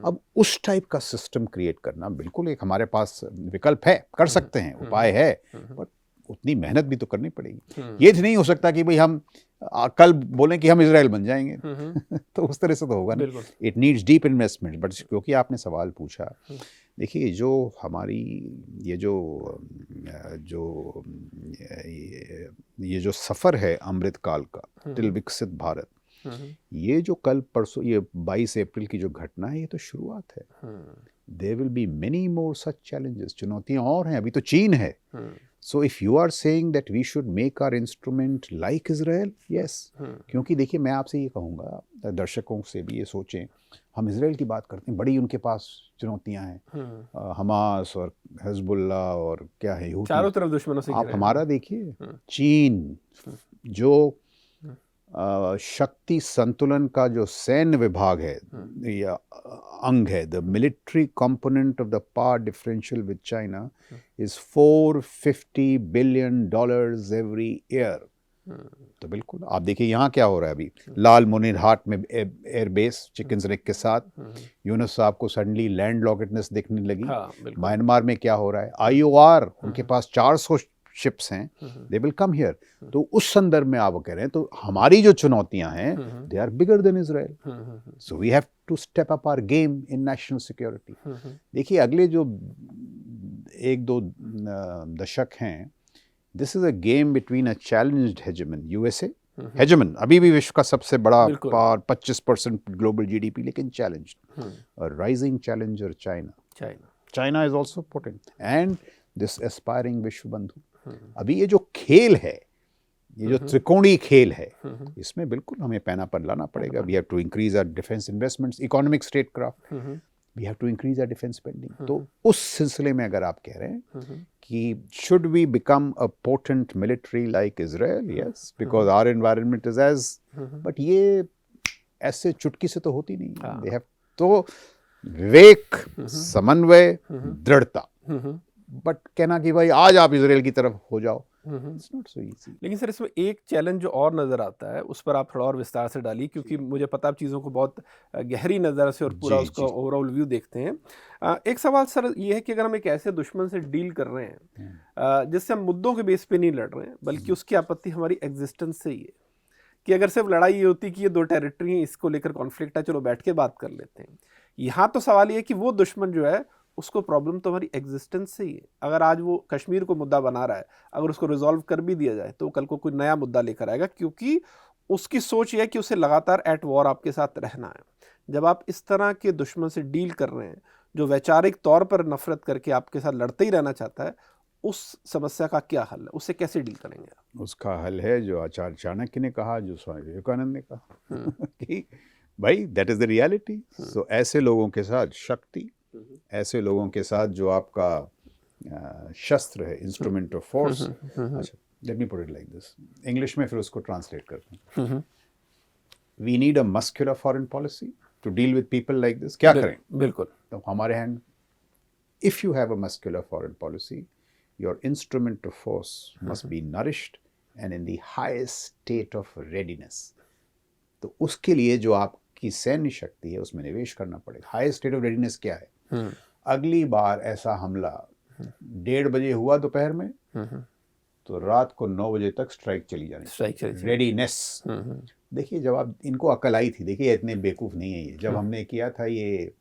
[SPEAKER 2] अब उस टाइप का सिस्टम क्रिएट करना बिल्कुल एक हमारे पास विकल्प है, कर सकते हैं, उपाय है, बट उतनी मेहनत भी तो करनी पड़ेगी. ये नहीं हो सकता कि भाई हम कल बोलें कि हम इजराइल बन जाएंगे. तो उस तरह से तो होगा ना. It needs deep investment. But क्योंकि आपने सवाल पूछा, देखिए जो हमारी ये जो सफ़र है अमृत काल का टिल विकसित भारत, ये जो कल परसों ये 22 अप्रैल की जो घटना है, ये तो शुरुआत है. There will be many more such challenges. चुनौतियां और हैं. अभी तो चीन है. So if you are saying that we should make our instrument like Israel, yes. क्योंकि देखिए मैं आपसे ये कहूँगा, दर्शकों से भी ये सोचें, हम इजराइल की बात करते हैं, बड़ी उनके पास चुनौतियां हैं. हमास और हिजबुल्लाह और क्या है,
[SPEAKER 1] चारों तरफ दुश्मनों से.
[SPEAKER 2] आप हमारा देखिए, चीन जो शक्ति संतुलन का जो सैन्य विभाग है या अंग है, the military component of the power differential with China is $450 billion every year. तो बिल्कुल आप देखिए यहाँ क्या हो रहा है अभी. लाल मुनिरहाट में एयरबेस चिकन रिक के साथ, यूनुस साहब को सडनली लैंड लॉकेटनेस देखने लगी. म्यांमार में क्या हो रहा है, IOR उनके पास 400 शिप्स हैं, दे विल कम हियर. तो उस संदर्भ में आप कह रहे हैं, तो हमारी जो चुनौतियां हैं they are bigger than Israel. So we have to step up our game in national security. देखिए अगले जो 1-2 दशक हैं, this is a game between a challenged hegemon USA, hegemon अभी भी विश्व का सबसे बड़ा पावर, 25% ग्लोबल GDP, लेकिन चैलेंज्ड, और rising challenger China is also potent, and this aspiring vishwa bandhu. अभी ये जो खेल है, ये जो त्रिकोणीय खेल है, इसमें बिल्कुल हमें पैना पर लाना पड़ेगा. We have to increase our defence investments, economic statecraft, we have to increase our defence spending. तो उस सिलसिले में अगर आप कह रहे हैं कि should we become a potent military like Israel, yes, because our environment is edge, but ये ऐसे चुटकी से तो होती नहीं. दे हैव तो विवेक, समन्वय, दृढ़ता. बट कहना कि भाई आज आप इजराइल की तरफ हो जाओ, इट्स नॉट सो इजी.
[SPEAKER 1] लेकिन सर इसमें एक चैलेंज जो और नज़र आता है, उस पर आप थोड़ा और विस्तार से डालिए, क्योंकि मुझे पता है आप चीज़ों को बहुत गहरी नज़र से और पूरा उसका ओवरऑल व्यू देखते हैं. एक सवाल सर ये है कि अगर हम एक ऐसे दुश्मन से डील कर रहे हैं जिससे हम मुद्दों के बेस पे नहीं लड़ रहे हैं, बल्कि उसकी आपत्ति हमारी एग्जिस्टेंस से ही है, कि अगर सिर्फ लड़ाई ये होती कि ये 2 टेरिटरी हैं, इसको लेकर कॉन्फ्लिक्ट है, चलो बैठ के बात कर लेते हैं. यहाँ तो सवाल ये है कि वो दुश्मन जो है उसको प्रॉब्लम तो हमारी एग्जिस्टेंस से ही है. अगर आज वो कश्मीर को मुद्दा बना रहा है, अगर उसको रिजॉल्व कर भी दिया जाए तो कल को कोई नया मुद्दा लेकर आएगा, क्योंकि उसकी सोच ये है कि उसे लगातार एट वॉर आपके साथ रहना है. जब आप इस तरह के दुश्मन से डील कर रहे हैं जो वैचारिक तौर पर नफरत करके आपके साथ लड़ते ही रहना चाहता है, उस समस्या का क्या हल है, उससे कैसे डील करेंगे?
[SPEAKER 2] उसका हल है जो आचार्य चाणक्य ने कहा, जो स्वामी विवेकानंद ने कहा कि भाई दैट इज द रियलिटी. सो ऐसे लोगों के साथ शक्ति, ऐसे लोगों के साथ जो आपका शस्त्र है, इंस्ट्रूमेंट ऑफ फोर्स. अच्छा, let me put it like this, English में फिर उसको ट्रांसलेट करते हैं. We need a muscular foreign policy to deal with people like this. क्या करें?
[SPEAKER 1] बिल्कुल.
[SPEAKER 2] तो हमारे hand, if you have a muscular foreign policy, your instrument of force must be nourished and in the highest state of readiness. तो उसके लिए जो आप की सैन्य शक्ति है उसमें निवेश करना पड़ेगा। हाई स्टेट ऑफ रेडीनेस क्या है? अगली बार ऐसा हमला 1:30 बजे हुआ दोपहर में तो रात को 9 बजे तक स्ट्राइक चली जानी, रेडीनेस। देखिए जब आप इनको अकल आई थी, देखिए इतने बेवकूफ़ नहीं है ये। जब हमने किया था ये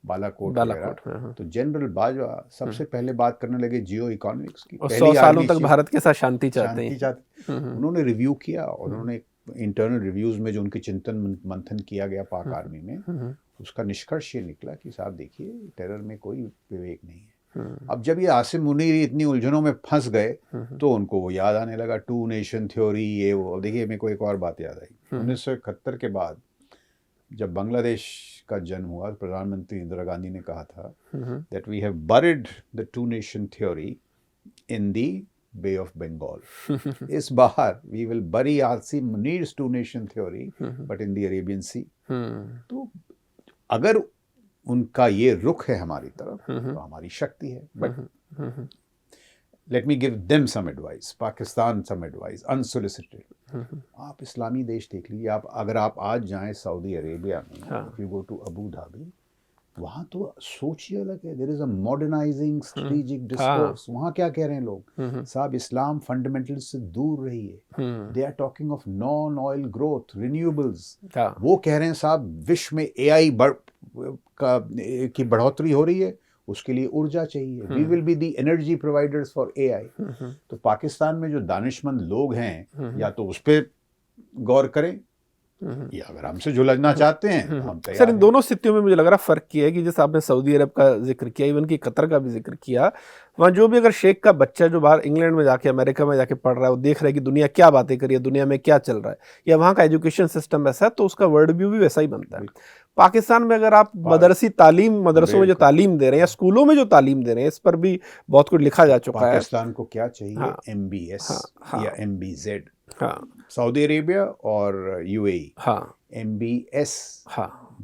[SPEAKER 2] बालाकोट वगैरह तो जनरल बाजवा सबसे पहले बात करने लगे जियो इकोनॉमिक्स की।
[SPEAKER 1] 100 सालों तक भारत के साथ शांति चाहते हैं।
[SPEAKER 2] उन्होंने रिव्यू किया और उन्होंने इंटरनल रिव्यूज में जो उनकी चिंतन मंथन किया गया पाक आर्मी में, उसका निष्कर्ष ये निकला कि साहब देखिए टेरर में कोई विवेक नहीं है। अब जब ये आसिम मुनीर इतनी उलझनों में फंस गए तो उनको वो याद आने लगा 2 नेशन थ्योरी, ये वो। देखिए मेरे को एक और बात याद आई, 1971 के बाद जब बांग्लादेश का जन्म हुआ, प्रधानमंत्री इंदिरा गांधी ने कहा था that we have buried the 2 nation theory in the Bay of Bengal. इस बार we will bury Asim Munir's 2 nation theory but in the Arabian Sea. तो अगर उनका ये रुख है हमारी तरफ तो हमारी शक्ति है। But let me give them some advice, Pakistan some advice unsolicited. आप इस्लामी देश देख लीजिए, आप अगर आप आज जाएं सऊदी अरेबिया में, if you go to Abu Dhabi, वहाँ तो सोच ही अलग है। There is a modernising strategic discourse. वहाँ क्या कह रहे हैं लोग? साहब इस्लाम फंडामेंटल से दूर रही है। They are talking of non oil growth, renewables. वो कह रहे हैं साहब विश्व में एआई की बढ़ोतरी हो रही है, उसके लिए ऊर्जा चाहिए। We will be the energy providers for AI. तो पाकिस्तान में जो दानिशमंद लोग हैं या तो उस पर गौर करें या अगर हमसे झुलझना चाहते हैं तो हम तैयार
[SPEAKER 1] सर, इन दोनों स्थितियों में मुझे लग रहा फर्क किया है कि जैसे आपने सऊदी अरब का जिक्र किया, इवन की कतर का भी जिक्र किया, वहाँ जो भी अगर शेख का बच्चा जो बाहर इंग्लैंड में जाके अमेरिका में जाके पढ़ रहा है, वो देख रहा है कि दुनिया क्या बातें कर रही है, दुनिया में क्या चल रहा है, या वहाँ का एजुकेशन सिस्टम ऐसा है, तो उसका वर्ल्ड व्यू भी वैसा ही बनता है। पाकिस्तान में अगर आप मदरसी तालीम, मदरसों में जो तालीम दे रहे हैं या स्कूलों में जो तालीम दे रहे हैं, इस पर भी बहुत कुछ लिखा जा चुका है।
[SPEAKER 2] पाकिस्तान को क्या चाहिए? MBS या MBZ। सऊदी अरेबिया और यूएई MBS।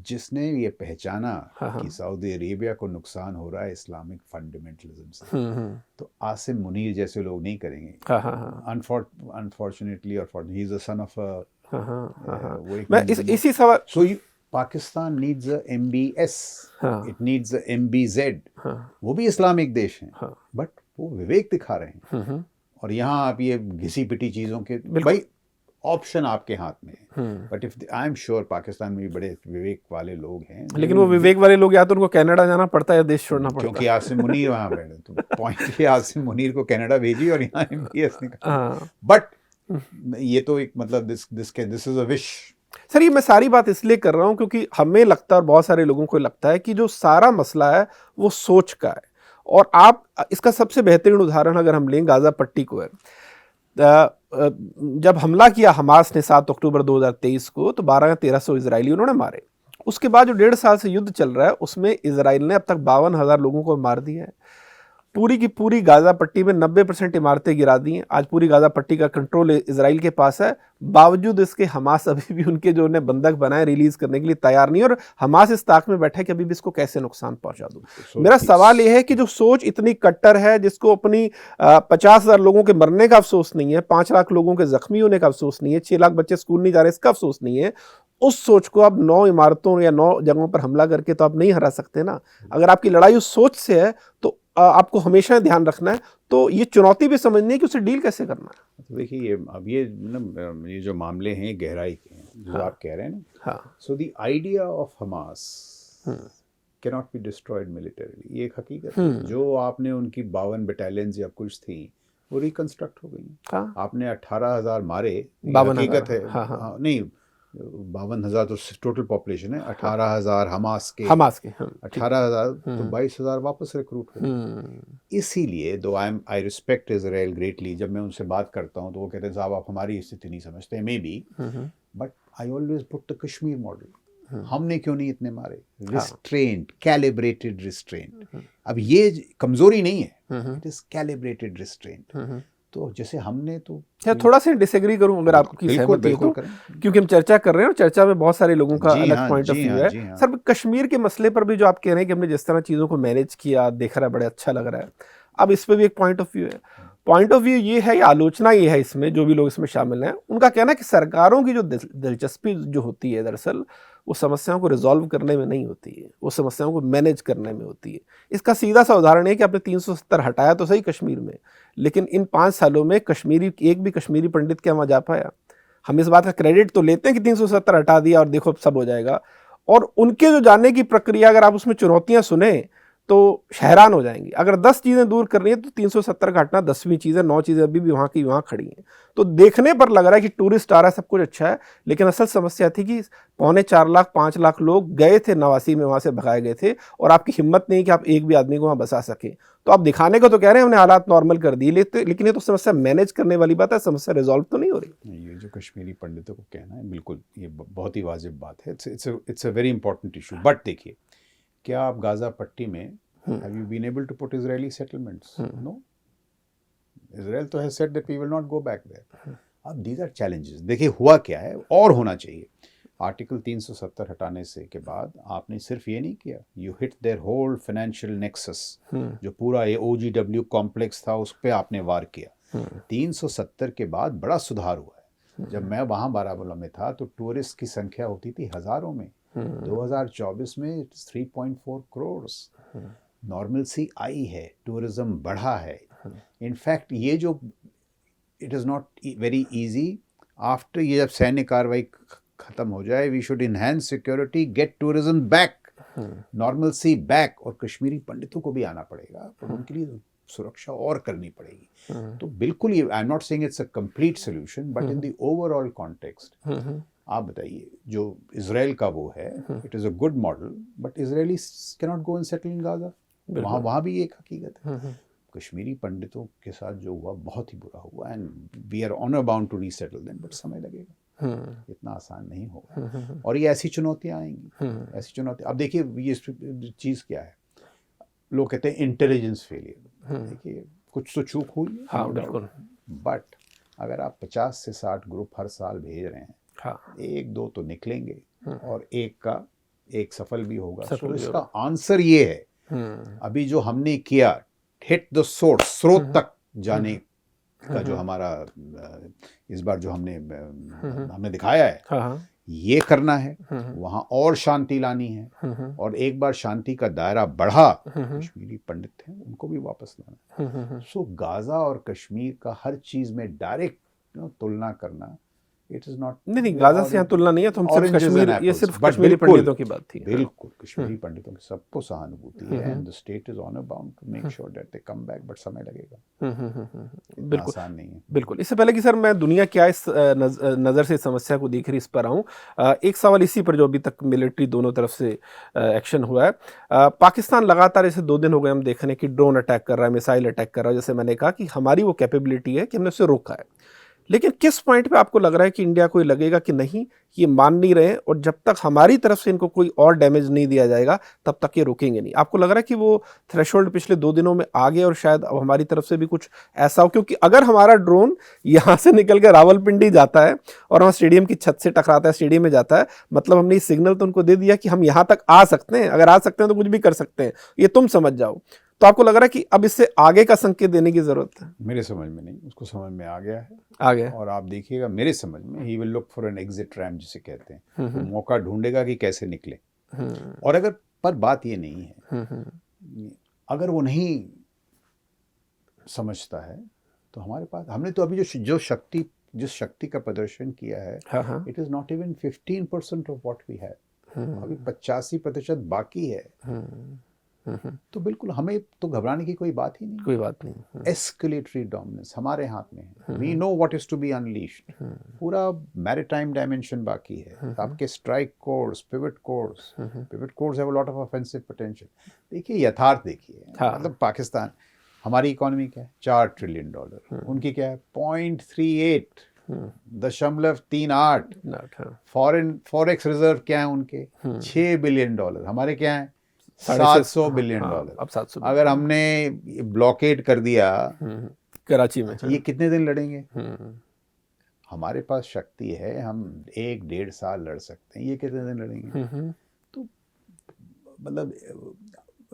[SPEAKER 2] जिसने ये पहचाना कि सऊदी अरेबिया को नुकसान हो रहा है इस्लामिक फंडामेंटलिज्म से, तो आसिम मुनीर जैसे लोग नहीं करेंगे। अनफॉर्चुनेटली और he is a son of मैं
[SPEAKER 1] इसी सवाल।
[SPEAKER 2] So Pakistan needs a MBS, it needs a MBZ। वो भी इस्लामिक देश हैं बट वो विवेक दिखा रहे हैं। और यहाँ आप ये घिसी पिटी चीजों के, भाई ऑप्शन आपके हाथ में है। But if I am sure Pakistan में भी बड़े विवेक वाले लोग हैं,
[SPEAKER 1] लेकिन वो विवेक वाले लोग या तो उनको कनाडा जाना पड़ता है या देश छोड़ना पड़ता है,
[SPEAKER 2] क्योंकि आसिम मुनीर वहाँ बैठे। तो पॉइंट ये, आसिम मुनीर को कनाडा भेजी और यहाँ MBS निकाला। बट ये तो एक मतलब this is a wish.
[SPEAKER 1] Sir, ये मैं सारी बात इसलिए कर रहा हूँ क्योंकि हमें लगता है और बहुत सारे लोगों को लगता है कि जो सारा मसला है वो सोच का है। और आप इसका सबसे बेहतरीन उदाहरण अगर हम लें गाजा पट्टी को है, जब हमला किया हमास ने 7 अक्टूबर 2023 को, तो 12 या 1300 इजरायली उन्होंने मारे। उसके बाद जो 1.5 साल से युद्ध चल रहा है उसमें इजराइल ने अब तक 52,000 लोगों को मार दिया है। पूरी की पूरी गाजा पट्टी में 90% इमारतें गिरा दी हैं। आज पूरी गाजा पट्टी का कंट्रोल इजराइल के पास है। बावजूद इसके हमास अभी भी उनके जो उन्हें बंधक बनाए रिलीज करने के लिए तैयार नहीं है, और हमास इस ताक में बैठा है कि अभी भी इसको कैसे नुकसान पहुंचा दूं। मेरा सवाल यह है कि जो सोच इतनी कट्टर है, जिसको अपनी 50,000 लोगों के मरने का अफसोस नहीं है, 5 लाख लोगों के जख्मी होने का अफसोस नहीं है, 6 लाख बच्चे स्कूल नहीं जा रहे इसका अफसोस नहीं है, उस सोच को आप 9 इमारतों या 9 जगहों पर हमला करके तो आप नहीं हरा सकते ना। अगर आपकी लड़ाई उस सोच से है तो आपको हमेशा ध्यान रखना है, तो ये चुनौती भी समझनी है कि उसे डील कैसे करना है।
[SPEAKER 2] तो देखिए अब ये जो मामले हैं गहराई के हैं, जो आप कह रहे हैं ना, so the idea of Hamas can not be destroyed militarily. ये एक हकीकत है। जो आपने उनकी 52 बटालियंस या कुछ थी वो रिकंस्ट्रक्ट हो गई। आपने 18,000 मारे, हकीकत है। नहीं, 52,000 तो टोटल पॉपुलेशन है, 18,000 हमास के 18,000 तो 22,000 वापस रिक्रूट हुए। इसीलिए दो आई रिस्पेक्ट इजराइल ग्रेटली, जब मैं उनसे बात करता हूँ तो वो कहते हैं साहब आप हमारी स्थिति नहीं समझते, may be, but I always put the Kashmir model. हमने क्यों नहीं इतने मारे? Restraint, calibrated restraint. अब ये कमजोरी नहीं है, इट इज कैलिब्रेटेड रिस्ट्रेंट। तो जैसे हमने तो
[SPEAKER 1] थोड़ा सा डिसएग्री करूं अगर आपकी सहमति है तो, क्योंकि हम चर्चा कर रहे हैं और चर्चा में बहुत सारे लोगों का अलग पॉइंट ऑफ व्यू है। सर, कश्मीर के मसले पर भी जो आप कह रहे हैं कि हमने जिस तरह चीज़ों को मैनेज किया, देख रहा है, बड़ा अच्छा लग रहा है। अब इस पे भी एक पॉइंट ऑफ व्यू है। पॉइंट ऑफ व्यू ये है या आलोचना ये है इसमें, जो भी लोग इसमें शामिल हैं उनका कहना है कि सरकारों की जो दिलचस्पी जो होती है दरअसल वो समस्याओं को रिजॉल्व करने में नहीं होती है, वो समस्याओं को मैनेज करने में होती है। इसका सीधा सा उदाहरण है कि आपने 370 हटाया तो सही कश्मीर में, लेकिन इन 5 सालों में कश्मीरी एक भी कश्मीरी पंडित क्या वहाँ जा पाया? हम इस बात का क्रेडिट तो लेते हैं कि 370 हटा दिया और देखो अब सब हो जाएगा, और उनके जो जाने की प्रक्रिया अगर आप उसमें चुनौतियां सुने तो हैरान हो जाएंगी। अगर 10 चीज़ें दूर करनी है तो 370 का हटना, 10वीं चीज़ें 9 चीज़ें अभी भी वहाँ की वहाँ खड़ी हैं। तो देखने पर लग रहा है कि टूरिस्ट आ रहा है, सब कुछ अच्छा है, लेकिन असल समस्या थी कि 3.25 लाख 5 लाख लोग गए थे नवासी में, वहाँ से भगाए गए थे, और आपकी हिम्मत नहीं कि आप एक भी आदमी को वहाँ बसा सके। तो आप दिखाने को तो कह रहे हैं हमने हालात नॉर्मल कर दिए, लेकिन ये तो समस्या मैनेज करने वाली बात है, समस्या रिजॉल्व तो नहीं हो रही।
[SPEAKER 2] ये जो कश्मीरी पंडितों को कहना है, बिल्कुल ये बहुत ही वाजिब बात है। It's a very important issue. But देखिए, क्या आप गाजा पट्टी में have you been able to put Israeli settlements? No. Israel तो has said that we will not go back there. अब these are challenges. देखिए हुआ क्या है और होना चाहिए। आर्टिकल 370 हटाने से के बाद आपने सिर्फ ये नहीं किया, you hit their whole financial nexus, जो पूरा ये OGW कॉम्प्लेक्स था उस पर आपने वार किया। 370 के बाद बड़ा सुधार हुआ है। जब मैं वहाँ बारामूला में था तो टूरिस्ट की संख्या होती थी हज़ारों में। 2024 में 3.4 करोड़ नॉर्मल सी आई है, टूरिज्म बढ़ा है। इनफैक्ट ये जो it is not very easy after, ये जब सैन्य कार्रवाई ख़त्म हो जाए, we should enhance security, get tourism back, normalcy back. और कश्मीरी पंडितों को भी आना पड़ेगा, पर उनके लिए सुरक्षा और करनी पड़ेगी। तो बिल्कुल ये, I am not saying it's a complete solution, but in the overall context आप बताइए, जो इजराइल का वो है, it is a good model, but Israelis can not go and settle in Gaza. वहाँ भी एक हकीकत है। कश्मीरी पंडितों के साथ जो हुआ बहुत ही बुरा हुआ, and we are honour bound to resettle them, but समय लगेगा, इतना आसान नहीं होगा। और ये ऐसी चुनौतियाँ आएंगी, ऐसी चुनौती। अब देखिए ये चीज़ क्या है, लोग कहते हैं इंटेलिजेंस फेलियर। देखिए कुछ तो चूक हुई है,
[SPEAKER 1] हाँ बिल्कुल,
[SPEAKER 2] बट अगर आप 50 से 60 ग्रुप हर साल भेज रहे हैं, हाँ, एक दो तो निकलेंगे और एक सफल भी होगा। तो इसका आंसर ये है, अभी जो हमने किया, हिट द सोर्स, स्रोत तक जाने का जो हमारा इस बार जो हमने दिखाया है, हाँ, ये करना है। वहाँ और शांति लानी है, और एक बार शांति का दायरा बढ़ा, कश्मीरी पंडित हैं उनको भी वापस लाना है। सो गाजा और कश्मीर का हर चीज में डायरेक्ट तुलना करना, इट इज नॉट,
[SPEAKER 1] नहीं गाजा से यहाँ तुलना नहीं है, तो हम सिर्फ कश्मीर, ये सिर्फ कश्मीरी पंडितों की बात थी।
[SPEAKER 2] बिल्कुल कश्मीरी पंडितों की सबको सहानुभूति है, and the state is honour bound to make sure that they come back, but समय लगेगा, बिल्कुल आसान नहीं है।
[SPEAKER 1] बिल्कुल। इससे पहले कि सर मैं दुनिया क्या इस नज़र से समस्या को देख रही इस पर आऊँ, एक सवाल इसी पर, जो अभी तक मिलिट्री दोनों तरफ से एक्शन हुआ है, पाकिस्तान लगातार ऐसे 2 दिन हो गए हम देख रहे हैं कि ड्रोन अटैक कर रहा है, मिसाइल अटैक कर रहा है। जैसे मैंने कहा कि हमारी वो कैपेबिलिटी है कि हमने उसे रोका है, लेकिन किस पॉइंट पे आपको लग रहा है कि इंडिया को लगेगा कि नहीं ये मान नहीं रहे, और जब तक हमारी तरफ से इनको कोई और डैमेज नहीं दिया जाएगा तब तक ये रुकेंगे नहीं? आपको लग रहा है कि वो थ्रेशोल्ड पिछले 2 दिनों में आ गए और शायद अब हमारी तरफ से भी कुछ ऐसा हो? क्योंकि अगर हमारा ड्रोन यहाँ से निकल के रावलपिंडी जाता है और वहाँ स्टेडियम की छत से टकराता है, स्टेडियम में जाता है, मतलब हमने सिग्नल तो उनको दे दिया कि हम यहाँ तक आ सकते हैं, अगर आ सकते हैं तो कुछ भी कर सकते हैं, ये तुम समझ जाओ। तो आपको लग रहा है कि अब इससे आगे का संकेत देने की जरूरत है?
[SPEAKER 2] मेरे समझ में नहीं, उसको समझ में आ गया है,
[SPEAKER 1] आ गया।
[SPEAKER 2] और आप देखिएगा मेरे समझ में, he will look for an exit ramp जिसे कहते हैं, वो मौका ढूंढेगा कि कैसे निकले। और अगर, पर बात ये नहीं है, अगर वो नहीं समझता है तो हमारे पास, हमने तो अभी जिस शक्ति का प्रदर्शन किया है, it is not even 15% of what we have, अभी 85% बाकी है। तो बिल्कुल हमें तो घबराने की कोई बात ही नहीं,
[SPEAKER 1] कोई बात नहीं।
[SPEAKER 2] एस्केलेटरी डोमिनेंस हमारे हाथ में है, we know what is to be unleashed. पूरा मैरीटाइम डायमेंशन बाकी है, आपके strike corps, pivot corps have a lot of offensive potential. देखिए यथार्थ देखिए, मतलब पाकिस्तान, हमारी इकोनॉमी क्या है, $4 ट्रिलियन, उनकी क्या है 0.38, 0.38। फॉरेक्स रिजर्व क्या है उनके, $6 बिलियन, हमारे क्या है $700 बिलियन।
[SPEAKER 1] अब 700।
[SPEAKER 2] अगर हमने ब्लॉकेड कर दिया
[SPEAKER 1] कराची में,
[SPEAKER 2] ये कितने दिन लड़ेंगे? हमारे पास शक्ति है, हम 1-1.5 साल लड़ सकते हैं, ये कितने दिन लड़ेंगे? तो मतलब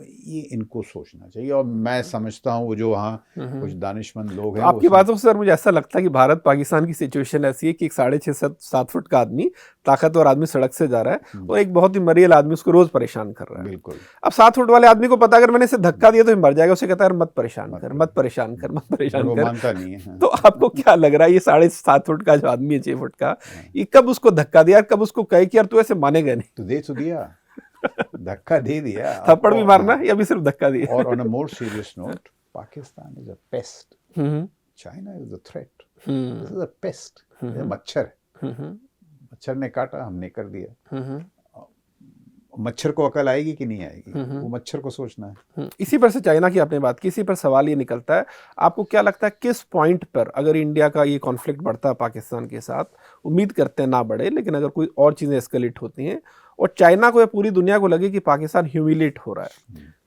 [SPEAKER 2] ये इनको सोचना चाहिए। और मैं समझता हूँ वो जो वहाँ कुछ दानिशमंद लोग हैं,
[SPEAKER 1] आपकी बातों से सर मुझे ऐसा लगता है कि भारत पाकिस्तान की सिचुएशन ऐसी है कि एक 6.5-7 फुट का आदमी, ताकतवर आदमी सड़क से जा रहा है और एक बहुत ही मरियल आदमी उसको रोज परेशान कर रहा है।
[SPEAKER 2] बिल्कुल।
[SPEAKER 1] अब 7 फुट वाले आदमी को पता अगर मैंने इसे धक्का दिया तो मर जाएगा, उसे कहता है मत परेशान कर, मत परेशान कर, मत परेशान
[SPEAKER 2] वो
[SPEAKER 1] कर।
[SPEAKER 2] मानता नहीं है।
[SPEAKER 1] तो आपको क्या लग रहा है ये 7.5 फुट का जो आदमी है, 6 फुट का, ये कब उसको धक्का दिया, कब उसको कहे कि यार तू ऐसे मानेगा नहीं?
[SPEAKER 2] तो दे तो दिया, धक्का दे दिया,
[SPEAKER 1] थप्पड़ भी मारना या भी सिर्फ धक्का दिया?
[SPEAKER 2] और on a more serious note, Pakistan is a paste, China is a threat, this is a pest, मच्छर है। मच्छर ने काटा, हमने कर दिया। मच्छर को अकल आएगी कि नहीं आएगी, वो मच्छर को सोचना है।
[SPEAKER 1] इसी पर से चाइना की आपने बात की, इसी पर सवाल ये निकलता है, आपको क्या लगता है किस पॉइंट पर अगर इंडिया का ये कॉन्फ्लिक्ट बढ़ता है पाकिस्तान के साथ, उम्मीद करते हैं ना बढ़े, लेकिन अगर कोई और चीज़ें एस्केलेट होती हैं और चाइना को या पूरी दुनिया को लगे कि पाकिस्तान ह्यूमिलेट हो रहा है,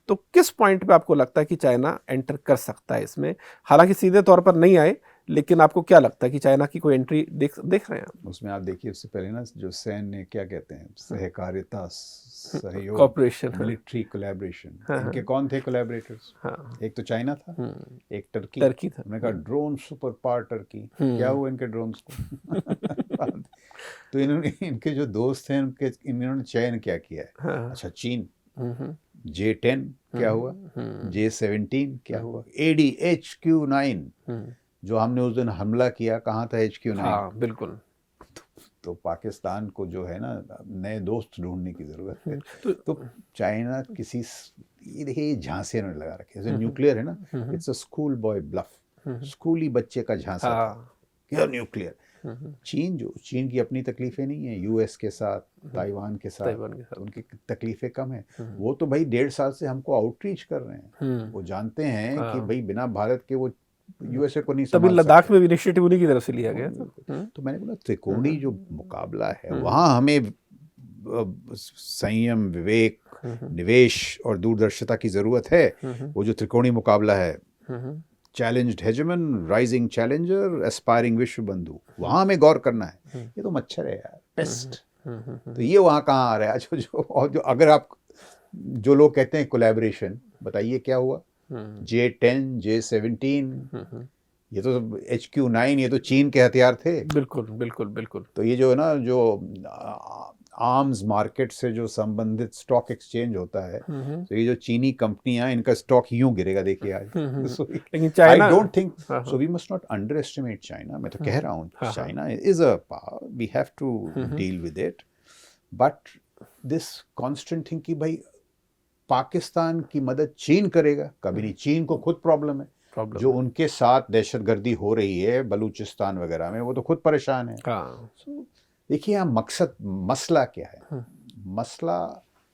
[SPEAKER 1] तो किस पॉइंट पे आपको लगता है कि चाइना एंटर कर सकता है इसमें? हालांकि सीधे तौर पर नहीं आए, लेकिन आपको क्या लगता है कि चाइना की कोई एंट्री देख रहे हैं आप?
[SPEAKER 2] उसमें आप देखिए, उससे पहले ना जो सैन्य क्या कहते हैं, सहकारिता, सहयोग,
[SPEAKER 1] कॉपरेशन,
[SPEAKER 2] मिलिट्री कोलैबोरेशन, इनके कौन थे कोलैबोरेटर्स? एक तो चाइना था, एक टर्की था। मैंने कहा ड्रोन सुपर पावर टर्की, क्या हुआ इनके ड्रोन्स को? तो इन्होंने, इनके जो दोस्त हैं उनके, इन्होंने चयन क्या किया है? अच्छा, चीन, J10 क्या हुआ, J17 क्या हुआ, ADHQ9 जो हमने उस दिन हमला किया, कहाँ था HQ9?
[SPEAKER 1] हाँ, बिल्कुल।
[SPEAKER 2] तो पाकिस्तान को जो है ना, नए दोस्त ढूंढने की जरूरत है। तो चाइना किसी, ये देखिए झांसे में लगा रखे, जैसे न्यूक्लियर है ना, it's a school boy bluff, स्कूली बच्चे का झांसा था क्या न्यूक्लियर। चीन की अपनी तकलीफें नहीं है, यूएस के साथ, ताइवान के साथ उनकी तकलीफें कम है। वो तो भाई 1.5 साल से हमको आउटरीच कर रहे हैं। वो जानते हैं कि भाई बिना भारत के वो यूएसए को नहीं संभाल सकते।
[SPEAKER 1] तभी लद्दाख में भी इनिशिएटिव उन्हीं की तरफ से लिया गया था।
[SPEAKER 2] तो मैंने बोला त्रिकोणीय जो मुकाबला है, वहाँ हमें संयम, विवेक, निवेश और दूरदर्शिता की जरूरत है। वो जो त्रिकोणीय मुकाबला है, challenged हेजेमन, rising challenger, aspiring vishwa बंधु, वहाँ हमें गौर करना है। ये तो मच्छर है यार, पेस्ट। तो ये वहाँ कहाँ आ रहा है? जो अगर आप, जो लोग कहते हैं कोलैबोरेशन, बताइए क्या हुआ? J10, J17, ये तो HQ9, ये तो चीन के हथियार थे।
[SPEAKER 1] बिल्कुल बिल्कुल बिल्कुल।
[SPEAKER 2] तो ये जो है ना, जो आर्म्स मार्केट से जो संबंधित स्टॉक एक्सचेंज होता है, तो ये जो चीनी कंपनियां, इनका स्टॉक यूं गिरेगा, देखिए आज।
[SPEAKER 1] लेकिन China,
[SPEAKER 2] I don't think so, we must not underestimate China. मैं तो कह रहा हूँ China is a power, we have to deal with it, but this constant thing कि भाई पाकिस्तान की मदद चीन करेगा, कभी नहीं। चीन को खुद प्रॉब्लम है, जो उनके साथ दहशतगर्दी हो रही है बलूचिस्तान वगैरह में, वो तो खुद परेशान है। देखिए यहाँ मकसद, मसला क्या है? मसला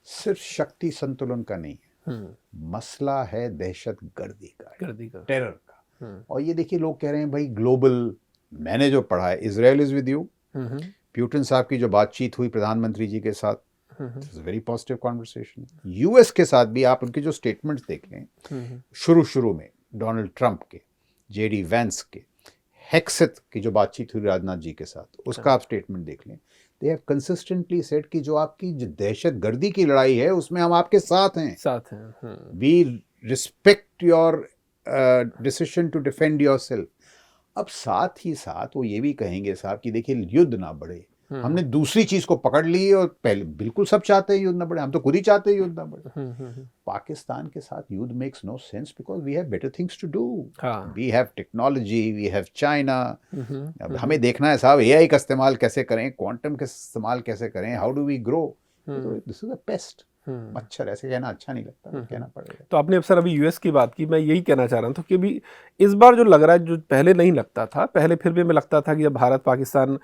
[SPEAKER 2] सिर्फ शक्ति संतुलन का नहीं है, मसला है दहशतगर्दी का, टेरर का। और ये देखिए लोग कह रहे हैं भाई ग्लोबल, मैंने जो पढ़ा है, Israel is with you, Putin साहब की जो बातचीत हुई प्रधानमंत्री जी के साथ, वेरी पॉजिटिव कॉन्वर्सेशन। यूएस के साथ भी आप उनके जो स्टेटमेंट्स देख लें, शुरू में डोनाल्ड ट्रंप के, जेडी वैंस के, हेक्सेट की जो बातचीत हुई राजनाथ जी के साथ, उसका आप स्टेटमेंट देख लें। दे हैव कंसिस्टेंटली सेड कि जो आपकी जो दहशतगर्दी की लड़ाई है, उसमें हम आपके साथ हैं। We respect your decision to defend yourself. अब साथ ही साथ वो ये भी कहेंगे साहब कि देखिए युद्ध ना बढ़े, हमने दूसरी चीज को पकड़ ली, और पहले बिल्कुल सब चाहते हैं युद्ध ना बढ़े, हम तो खुद ही चाहते हैं युद्ध ना बढ़े। पाकिस्तान के साथ युद्ध makes no sense, because we have better things to do, we have technology, we have China. अब हमें देखना है साहब एआई का इस्तेमाल कैसे करें, क्वांटम का इस्तेमाल कैसे करें, how do we grow. This is a pest, मच्छर। ऐसे कहना अच्छा नहीं लगता, कहना पड़ेगा।
[SPEAKER 1] तो आपने सर अभी यूएस की बात की, मैं यही कहना चाह रहा था कि अभी इस बार जो लग रहा है, जो पहले नहीं लगता था, पहले फिर भी हमें लगता था कि जब भारत पाकिस्तान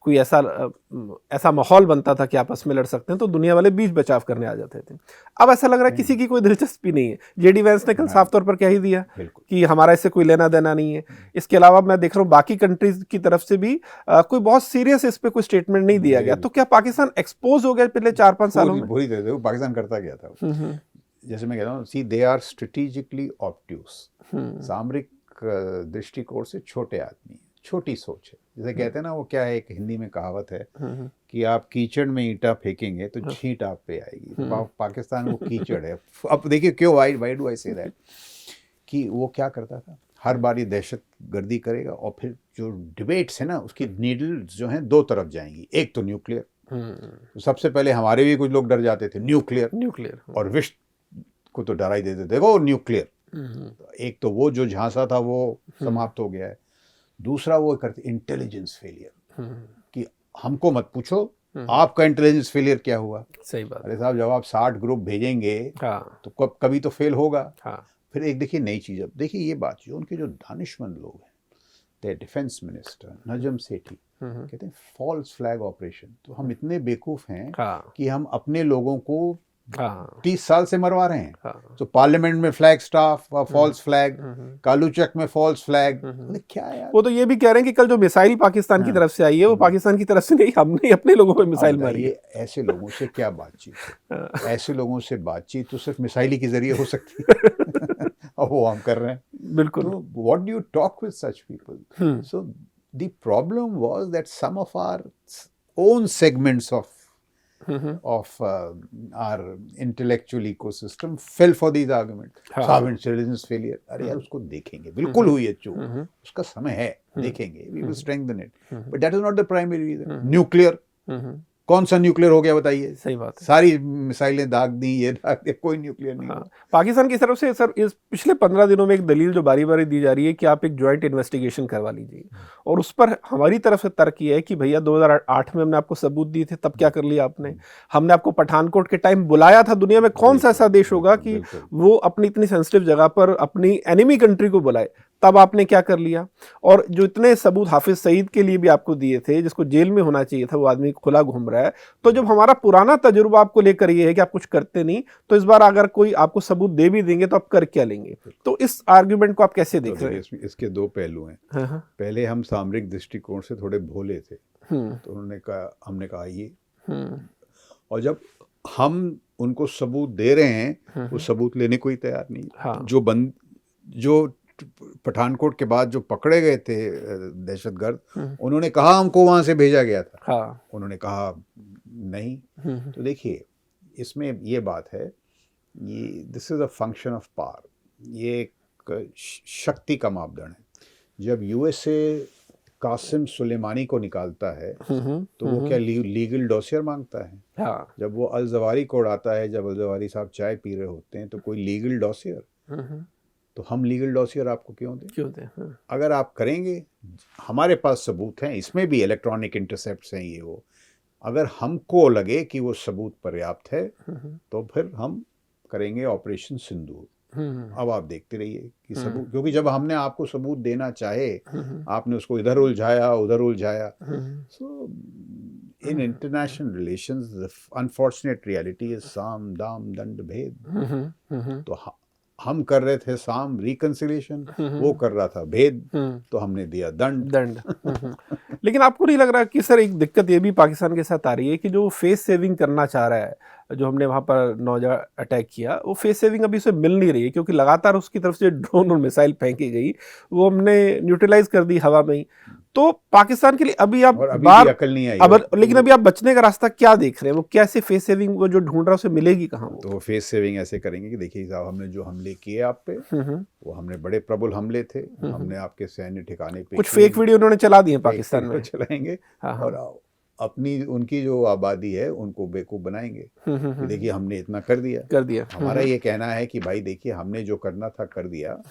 [SPEAKER 1] कोई ऐसा माहौल बनता था कि आपस में लड़ सकते हैं, तो दुनिया वाले बीच बचाव करने आ जाते थे। अब ऐसा लग रहा है किसी की कोई दिलचस्पी नहीं है। जेडी वैंस ने कल साफ तौर पर कह ही दिया कि हमारा इससे कोई लेना देना नहीं है। इसके अलावा मैं देख रहा हूँ बाकी कंट्रीज की तरफ से भी कोई बहुत सीरियस इस पे कोई स्टेटमेंट नहीं दिया गया। तो क्या पाकिस्तान एक्सपोज हो गया पिछले 4-5 सालों में?
[SPEAKER 2] पूरी तरह से पाकिस्तान करता गया था। जैसे मैं कहता हूँ, सी दे आर स्ट्रेटेजिकली ऑब्ट्यूस, सामरिक दृष्टिकोण से छोटे आदमी, छोटी सोच है। जैसे कहते हैं ना, वो क्या है, एक हिंदी में कहावत है कि आप कीचड़ में ईंटा फेंकेंगे तो छींट आप पे आएगी। तो पाकिस्तान वो कीचड़ है। अब देखिए क्यों, why do I say that, कि वो क्या करता था, हर बार ये दहशत गर्दी करेगा और फिर जो डिबेट्स है ना उसकी नीडल्स जो हैं दो तरफ जाएंगी। एक तो न्यूक्लियर, तो सबसे पहले हमारे भी कुछ लोग डर जाते थे न्यूक्लियर, और विश्व को तो डरा ही देते, देखो न्यूक्लियर। एक तो वो जो झांसा था वो समाप्त हो गया है। दूसरा वो करते इंटेलिजेंस फेलियर, कि हमको मत पूछो आपका इंटेलिजेंस फेलियर क्या हुआ।
[SPEAKER 1] सही बात।
[SPEAKER 2] अरे साहब जब आप 60 ग्रुप भेजेंगे तो कभी तो फेल होगा। फिर एक देखिए नई चीज, अब देखिए ये बात जो उनके जो दानिशमंद लोग हैं, थे डिफेंस मिनिस्टर नजम सेठी, कहते हैं फॉल्स फ्लैग ऑपरेशन। तो हम इतने बेवकूफ हैं कि हम अपने लोगों को 30 साल से मरवा रहे हैं। तो पार्लियामेंट में flag staff false flag, Kaluchak में फॉल्स फ्लैग, क्या यार।
[SPEAKER 1] वो तो ये भी कह रहे हैं कि कल जो मिसाइल पाकिस्तान की तरफ से आई है वो पाकिस्तान की तरफ से नहीं, हमने अपने लोगों पे मिसाइल मारी है।
[SPEAKER 2] ऐसे लोगों से क्या बातचीत ऐसे लोगों से बातचीत तो सिर्फ मिसाइल के जरिए हो सकती है और वो हम कर रहे हैं।
[SPEAKER 1] बिल्कुल।
[SPEAKER 2] तो what do you talk with such people? So the problem was that some of our own segments of our intellectual ecosystem fell for these arguments. साहब intelligence failure, अरे यार उसको देखेंगे, बिल्कुल हुई है चूक, उसका समय है, देखेंगे, we will strengthen it, but that is not the primary reason. Nuclear, कौन सा न्यूक्लियर हो गया बताइए?
[SPEAKER 1] सही बात है।
[SPEAKER 2] सारी मिसाइलें दाग दी, ये दाग दिया, कोई न्यूक्लियर नहीं।
[SPEAKER 1] पाकिस्तान की तरफ से सर इस पिछले 15 दिनों में एक दलील जो बारी बारी दी जा रही है कि आप एक ज्वाइंट इन्वेस्टिगेशन करवा लीजिए, और उस पर हमारी तरफ से तर्क ये है कि भैया 2008 में हमने आपको सबूत दिए थे, तब क्या कर लिया आपने? हमने आपको पठानकोट के टाइम बुलाया था, दुनिया में कौन सा ऐसा देश होगा कि वो अपनी इतनी सेंसिटिव जगह पर अपनी एनिमी कंट्री को बुलाए, तब आपने क्या कर लिया? और जो इतने सबूत हाफिज सईद के लिए भी आपको दिए थे, जिसको जेल में होना चाहिए था, वो आदमी खुला घूम रहा है। तो जब हमारा पुराना तजुर्बा आपको लेकर ये है कि आप कुछ करते नहीं, तो इस बार अगर कोई आपको सबूत दे भी देंगे तो आप कर क्या लेंगे? तो इस आर्ग्यूमेंट को आप कैसे देख रहे हैं?
[SPEAKER 2] इसके दो पहलू हैं। पहले हम सामरिक दृष्टिकोण से थोड़े भोले थे, तो हमने कहा ये, और जब हम उनको सबूत दे रहे हैं वो सबूत लेने को ही तैयार नहीं। जो पठानकोट के बाद जो पकड़े गए थे दहशतगर्द, उन्होंने कहा हमको वहां से भेजा गया था। उन्होंने कहा नहीं। तो देखिए इसमें ये बात है, ये this is a function of power, ये एक शक्ति का मापदंड है। जब यूएसए कासिम सुलेमानी को निकालता है तो वो क्या लीगल डॉसियर मांगता है? जब वो अल जवारी को उड़ाता है, जब अल जवारी साहब चाय पी रहे होते हैं, तो कोई लीगल डॉसियर? तो हम लीगल डॉसियर आपको क्यों दें? अगर आप करेंगे, हमारे पास सबूत हैं, इसमें भी इलेक्ट्रॉनिक इंटरसेप्ट्स हैं, ये वो, अगर हमको लगे कि वो सबूत पर्याप्त है तो फिर हम करेंगे ऑपरेशन सिंदूर। अब आप देखते रहिए कि सबूत, क्योंकि जब हमने आपको सबूत देना चाहे आपने उसको इधर उलझाया उधर उलझाया। So in international relations the unfortunate reality is साम दाम दंड भेद। तो हम कर रहे थे साम रिकंसिलिएशन, वो कर रहा था भेद, तो हमने दिया दंड।
[SPEAKER 1] लेकिन आपको नहीं लग रहा कि सर एक दिक्कत ये भी पाकिस्तान के साथ आ रही है कि जो फेस सेविंग करना चाह रहा है, जो हमने वहाँ पर 9 जगह अटैक किया, वो फेस सेविंग अभी उसे मिल नहीं रही है, क्योंकि लगातार उसकी तरफ से ड्रोन और मिसाइल फेंकी गई, वो हमने न्यूट्रलाइज कर दी हवा में ही। तो पाकिस्तान के लिए अभी आप बार
[SPEAKER 2] अकल नहीं आई
[SPEAKER 1] लेकिन अभी आप बचने का रास्ता क्या देख रहे हैं? वो कैसे फेस सेविंग वो जो ढूंढ रहा है उसे मिलेगी कहाँ?
[SPEAKER 2] तो वो फेस सेविंग ऐसे करेंगे कि देखिए साहब, हमने जो हमले किए आप पे, वो हमने बड़े प्रबल हमले थे, हमने आपके सैन्य ठिकाने पे
[SPEAKER 1] कुछ फेक वीडियो उन्होंने चला दिए पाकिस्तान में,
[SPEAKER 2] चलाएंगे और अपनी उनकी जो आबादी है उनको बेवकूफ बनाएंगे कि देखिए हमने इतना कर दिया। हमारा ये कहना है कि भाई देखिए हमने जो करना था कर दिया,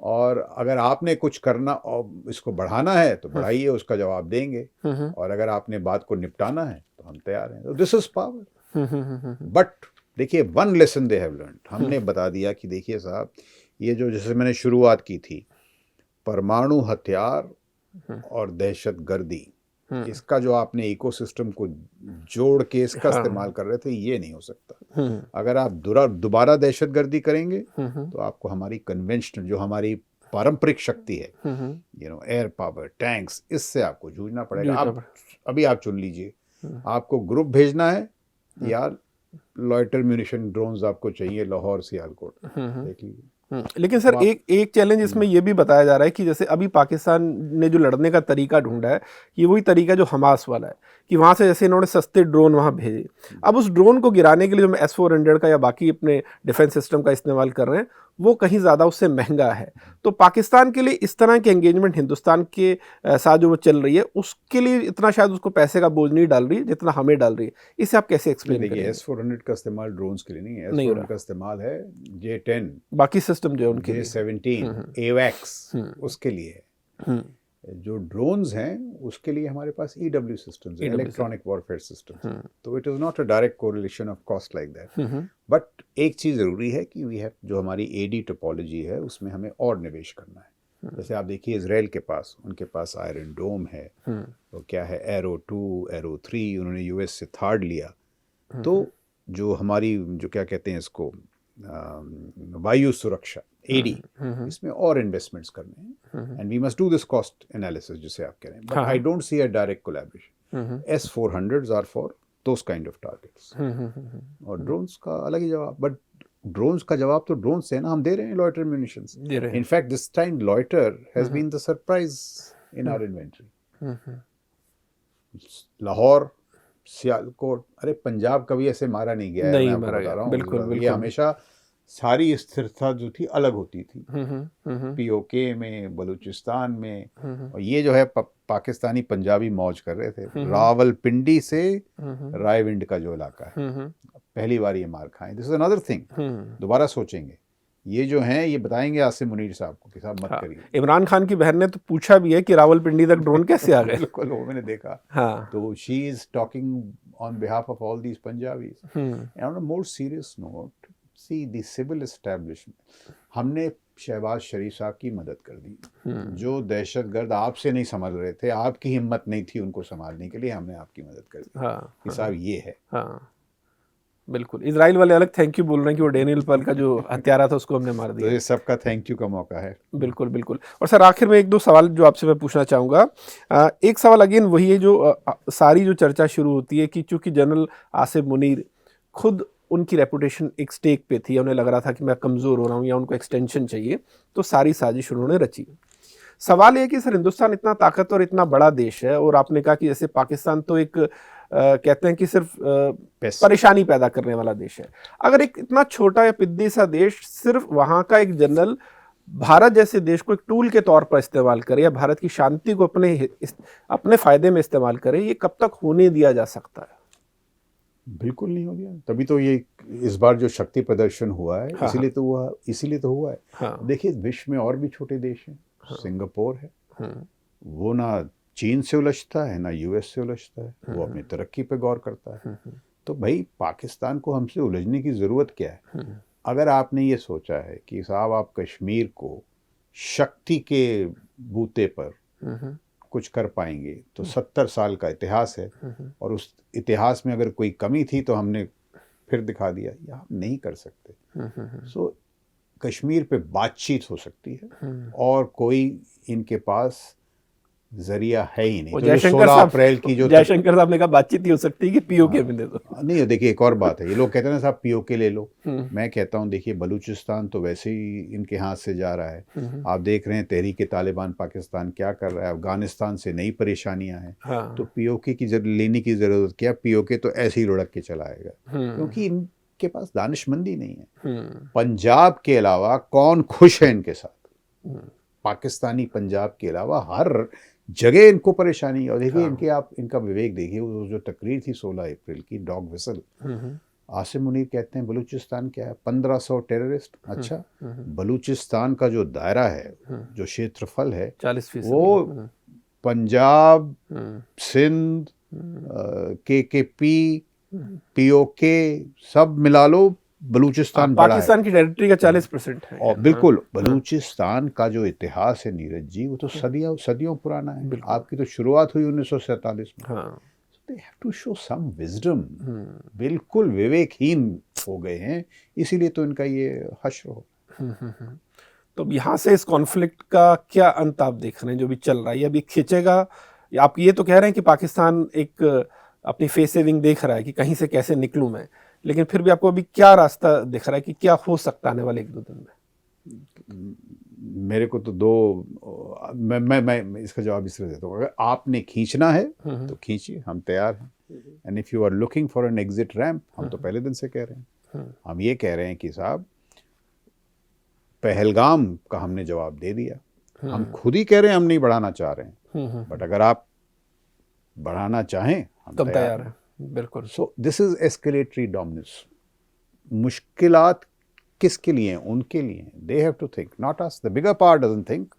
[SPEAKER 2] और अगर आपने कुछ करना और इसको बढ़ाना है तो बढ़ाइए, उसका जवाब देंगे, और अगर आपने बात को निपटाना है तो हम तैयार हैं। तो दिस इज पावर। बट देखिए one lesson they have learned, हमने बता दिया कि देखिए साहब, ये जो जैसे मैंने शुरुआत की थी, परमाणु हथियार और दहशत गर्दी, इसका जो आपने इकोसिस्टम को जोड़ के इसका इस्तेमाल कर रहे थे, ये नहीं हो सकता। अगर आप दोबारा दहशत गर्दी करेंगे तो आपको हमारी कन्वेंशनल जो हमारी पारंपरिक शक्ति है, एयर पावर, टैंक्स, इससे आपको जूझना पड़ेगा। अभी आप चुन लीजिए, आपको ग्रुप भेजना है या लॉयटर म्यूनिशन ड्रोन्स आपको चाहिए लाहौर सियालकोट, देख लीजिए।
[SPEAKER 1] लेकिन सर एक चैलेंज इसमें ये भी बताया जा रहा है कि जैसे अभी पाकिस्तान ने जो लड़ने का तरीका ढूंढा है, ये वही तरीका जो हमास वाला है कि वहाँ से जैसे इन्होंने सस्ते ड्रोन वहाँ भेजे। अब उस ड्रोन को गिराने के लिए जो S-400 का या बाकी अपने डिफेंस सिस्टम का इस्तेमाल कर रहे हैं, वो कहीं ज़्यादा उससे महंगा है। तो पाकिस्तान के लिए इस तरह की एंगेजमेंट हिंदुस्तान के साथ जो वो चल रही है, उसके लिए इतना शायद उसको पैसे का बोझ नहीं डाल रही जितना हमें डाल रही है। इसे आप कैसे एक्सप्लेन करेंगे?
[SPEAKER 2] S-400 का इस्तेमाल ड्रोन्स के लिए नहीं है, S-400 का इस्तेमाल है J-10,
[SPEAKER 1] बाकी सिस्टम जो है उनके लिए,
[SPEAKER 2] J-17, AWACS उसके लिए है। जो ड्रोन्स हैं उसके लिए हमारे पास EW सिस्टम्स हैं, इलेक्ट्रॉनिक वॉरफेयर सिस्टम्स। तो it is not a direct correlation of cost like that. But एक चीज़ ज़रूरी है कि वी हैव, जो हमारी AD टोपोलॉजी है उसमें हमें और निवेश करना है। जैसे आप देखिए इजराइल के पास, उनके पास आयरन डोम है, तो क्या है एरो 2, एरो 3, उन्होंने US से थर्ड लिया। तो जो हमारी जो क्या कहते हैं इसको वायु सुरक्षा AD, इसमें और इन्वेस्टमेंट्स करने हैं, and we must do this cost analysis जिसे आप कह रहे हैं। But I don't see a direct collaboration. S-400s are for those kind of targets. और ड्रोन्स का अलग ही जवाब, बट ड्रोन्स का जवाब तो ड्रोन से ना हम दे रहे हैं, loiter munitions. In fact this time loiter has been the surprise in our inventory. Lahore, Sialkot, अरे पंजाब कभी ऐसे मारा नहीं गया है, मैं आपको बता रहा हूँ। बिल्कुल, ये हमेशा सारी स्थिरता जो थी अलग होती थी, POK में, बलूचिस्तान में। और ये जो है पाकिस्तानी पंजाबी मौज कर रहे थे। रावलपिंडी से रायविंड का जो इलाका है, पहली बार ये मार खाएं। दिस इज अनदर थिंग, दोबारा सोचेंगे। ये जो हैं ये बताएंगे आसिम मुनीर साहब को कि साहब मत करिए।
[SPEAKER 1] इमरान खान की बहन ने तो पूछा भी है कि रावलपिंडी तक ड्रोन कैसे आ गए।
[SPEAKER 2] बिल्कुल, वो मैंने देखा। तो she is talking on behalf of all these Punjabis. And on a more serious note, see the civil establishment, हमने शहबाज शरीफ साहब की मदद कर दी। जो दहशतगर्द आपसे नहीं संभल रहे थे, आपकी हिम्मत नहीं थी उनको संभालने के लिए, हमने आपकी मदद कर दी। साहब ये है।
[SPEAKER 1] बिल्कुल, इजराइल वाले अलग थैंक यू बोल रहे हैं कि वो डेनियल पर्ल का जो हत्यारा था उसको हमने मार दिया।
[SPEAKER 2] तो ये सबका थैंक यू का मौका है।
[SPEAKER 1] बिल्कुल बिल्कुल। और सर आखिर में एक दो सवाल जो आपसे मैं पूछना चाहूँगा। एक सवाल अगेन वही है जो सारी जो चर्चा शुरू होती है कि चूंकि जनरल आसिम मुनीर खुद, उनकी रेपुटेशन एक स्टेक पे थी, उन्हें लग रहा था कि मैं कमज़ोर हो रहा हूँ या उनको एक्सटेंशन चाहिए, तो सारी साजिश उन्होंने रची। सवाल ये कि सर हिंदुस्तान इतना ताकतवर और इतना बड़ा देश है, और आपने कहा कि जैसे पाकिस्तान तो एक कहते हैं कि सिर्फ परेशानी पैदा करने वाला देश है। अगर एक इतना छोटा या पिद्दी सा देश सिर्फ वहाँ का एक जनरल भारत जैसे देश को एक टूल के तौर पर इस्तेमाल करे या भारत की शांति को अपने फायदे में इस्तेमाल करे, ये कब तक होने दिया जा सकता है?
[SPEAKER 2] बिल्कुल नहीं हो गया। तभी तो ये इस बार जो शक्ति प्रदर्शन हुआ है, इसीलिए तो हुआ है। देखिए विश्व में और भी छोटे देश हैं। सिंगापुर है, वो ना चीन से उलझता है ना US से उलझता है, वो अपनी तरक्की पे गौर करता है। तो भाई पाकिस्तान को हमसे उलझने की ज़रूरत क्या है? अगर आपने ये सोचा है कि साहब आप कश्मीर को शक्ति के बूते पर कुछ कर पाएंगे, तो 70 साल का इतिहास है, और उस इतिहास में अगर कोई कमी थी तो हमने फिर दिखा दिया, या हम नहीं कर सकते। सो कश्मीर पे बातचीत हो सकती है, और कोई इनके पास जरिया है ही नहीं। तो 16 अप्रैल की जो
[SPEAKER 1] जयशंकर साहब ने कहा बातचीत ही हो सकती है कि POK मिले तो
[SPEAKER 2] नहीं। देखिए एक और बात है, ये लोग कहते हैं ना साहब POK ले लो। मैं कहता हूँ देखिए बलूचिस्तान तो वैसे ही इनके हाथ से जा रहा है। आप देख रहे हैं तहरीक तालिबान पाकिस्तान क्या कर रहा है, अफगानिस्तान से नई परेशानियां हैं। तो POK की लेने की जरूरत क्या? POK तो ऐसे ही लुढ़क के चलाएगा, क्योंकि इनके पास दानिशमंदी नहीं है। पंजाब के अलावा कौन खुश है इनके साथ? पाकिस्तानी पंजाब के अलावा हर जगह इनको परेशानी है। और देखिए इनका विवेक देखिए, वो जो तकरीर थी 16 अप्रैल की, डॉग विसल। आसिम मुनीर कहते हैं बलूचिस्तान क्या है? 1500 टेररिस्ट। अच्छा, बलूचिस्तान का जो दायरा है, जो क्षेत्रफल है,
[SPEAKER 1] 40%,
[SPEAKER 2] वो पंजाब, सिंध, KKP, POK सब मिला लो, बलूचिस्तान बड़ा है।
[SPEAKER 1] पाकिस्तान की टेरिटरी का 40% है।
[SPEAKER 2] और बिल्कुल बलूचिस्तान का जो इतिहास है नीरज जी, वो तो सदियों पुराना है। आपकी तो शुरुआत हुई 1947 में। They have to show some wisdom। बिल्कुल विवेकहीन हो गए हैं, इसीलिए तो इनका ये हश्र हो।
[SPEAKER 1] तो यहाँ से इस कॉन्फ्लिक्ट का क्या अंत आप देख रहे हैं जो भी चल रहा है? अभी खिंचेगा? आप ये तो कह रहे हैं कि पाकिस्तान एक अपनी फेस सेविंग देख रहा है कि कहीं से कैसे निकलूं मैं, लेकिन फिर भी आपको अभी क्या रास्ता दिख रहा है कि क्या हो सकता है आने वाले 1-2 दिन में?
[SPEAKER 2] मेरे को तो मैं इसका जवाब इस तरह देता हूँ, अगर आपने खींचना है तो खींचिए, हम तैयार हैं। And if you are looking for an exit ramp, हम तो पहले दिन से कह रहे हैं, हम ये कह रहे हैं कि साहब पहलगाम का हमने जवाब दे दिया, हम खुद ही कह रहे हैं हम नहीं बढ़ाना चाह रहे हैं, बट अगर आप बढ़ाना चाहें हम
[SPEAKER 1] तैयार हैं, बिल्कुल।
[SPEAKER 2] So this is escalatory dominance. मुश्किलात किसके लिए हैं? उनके लिए। They have to think, not us. The bigger part doesn't think,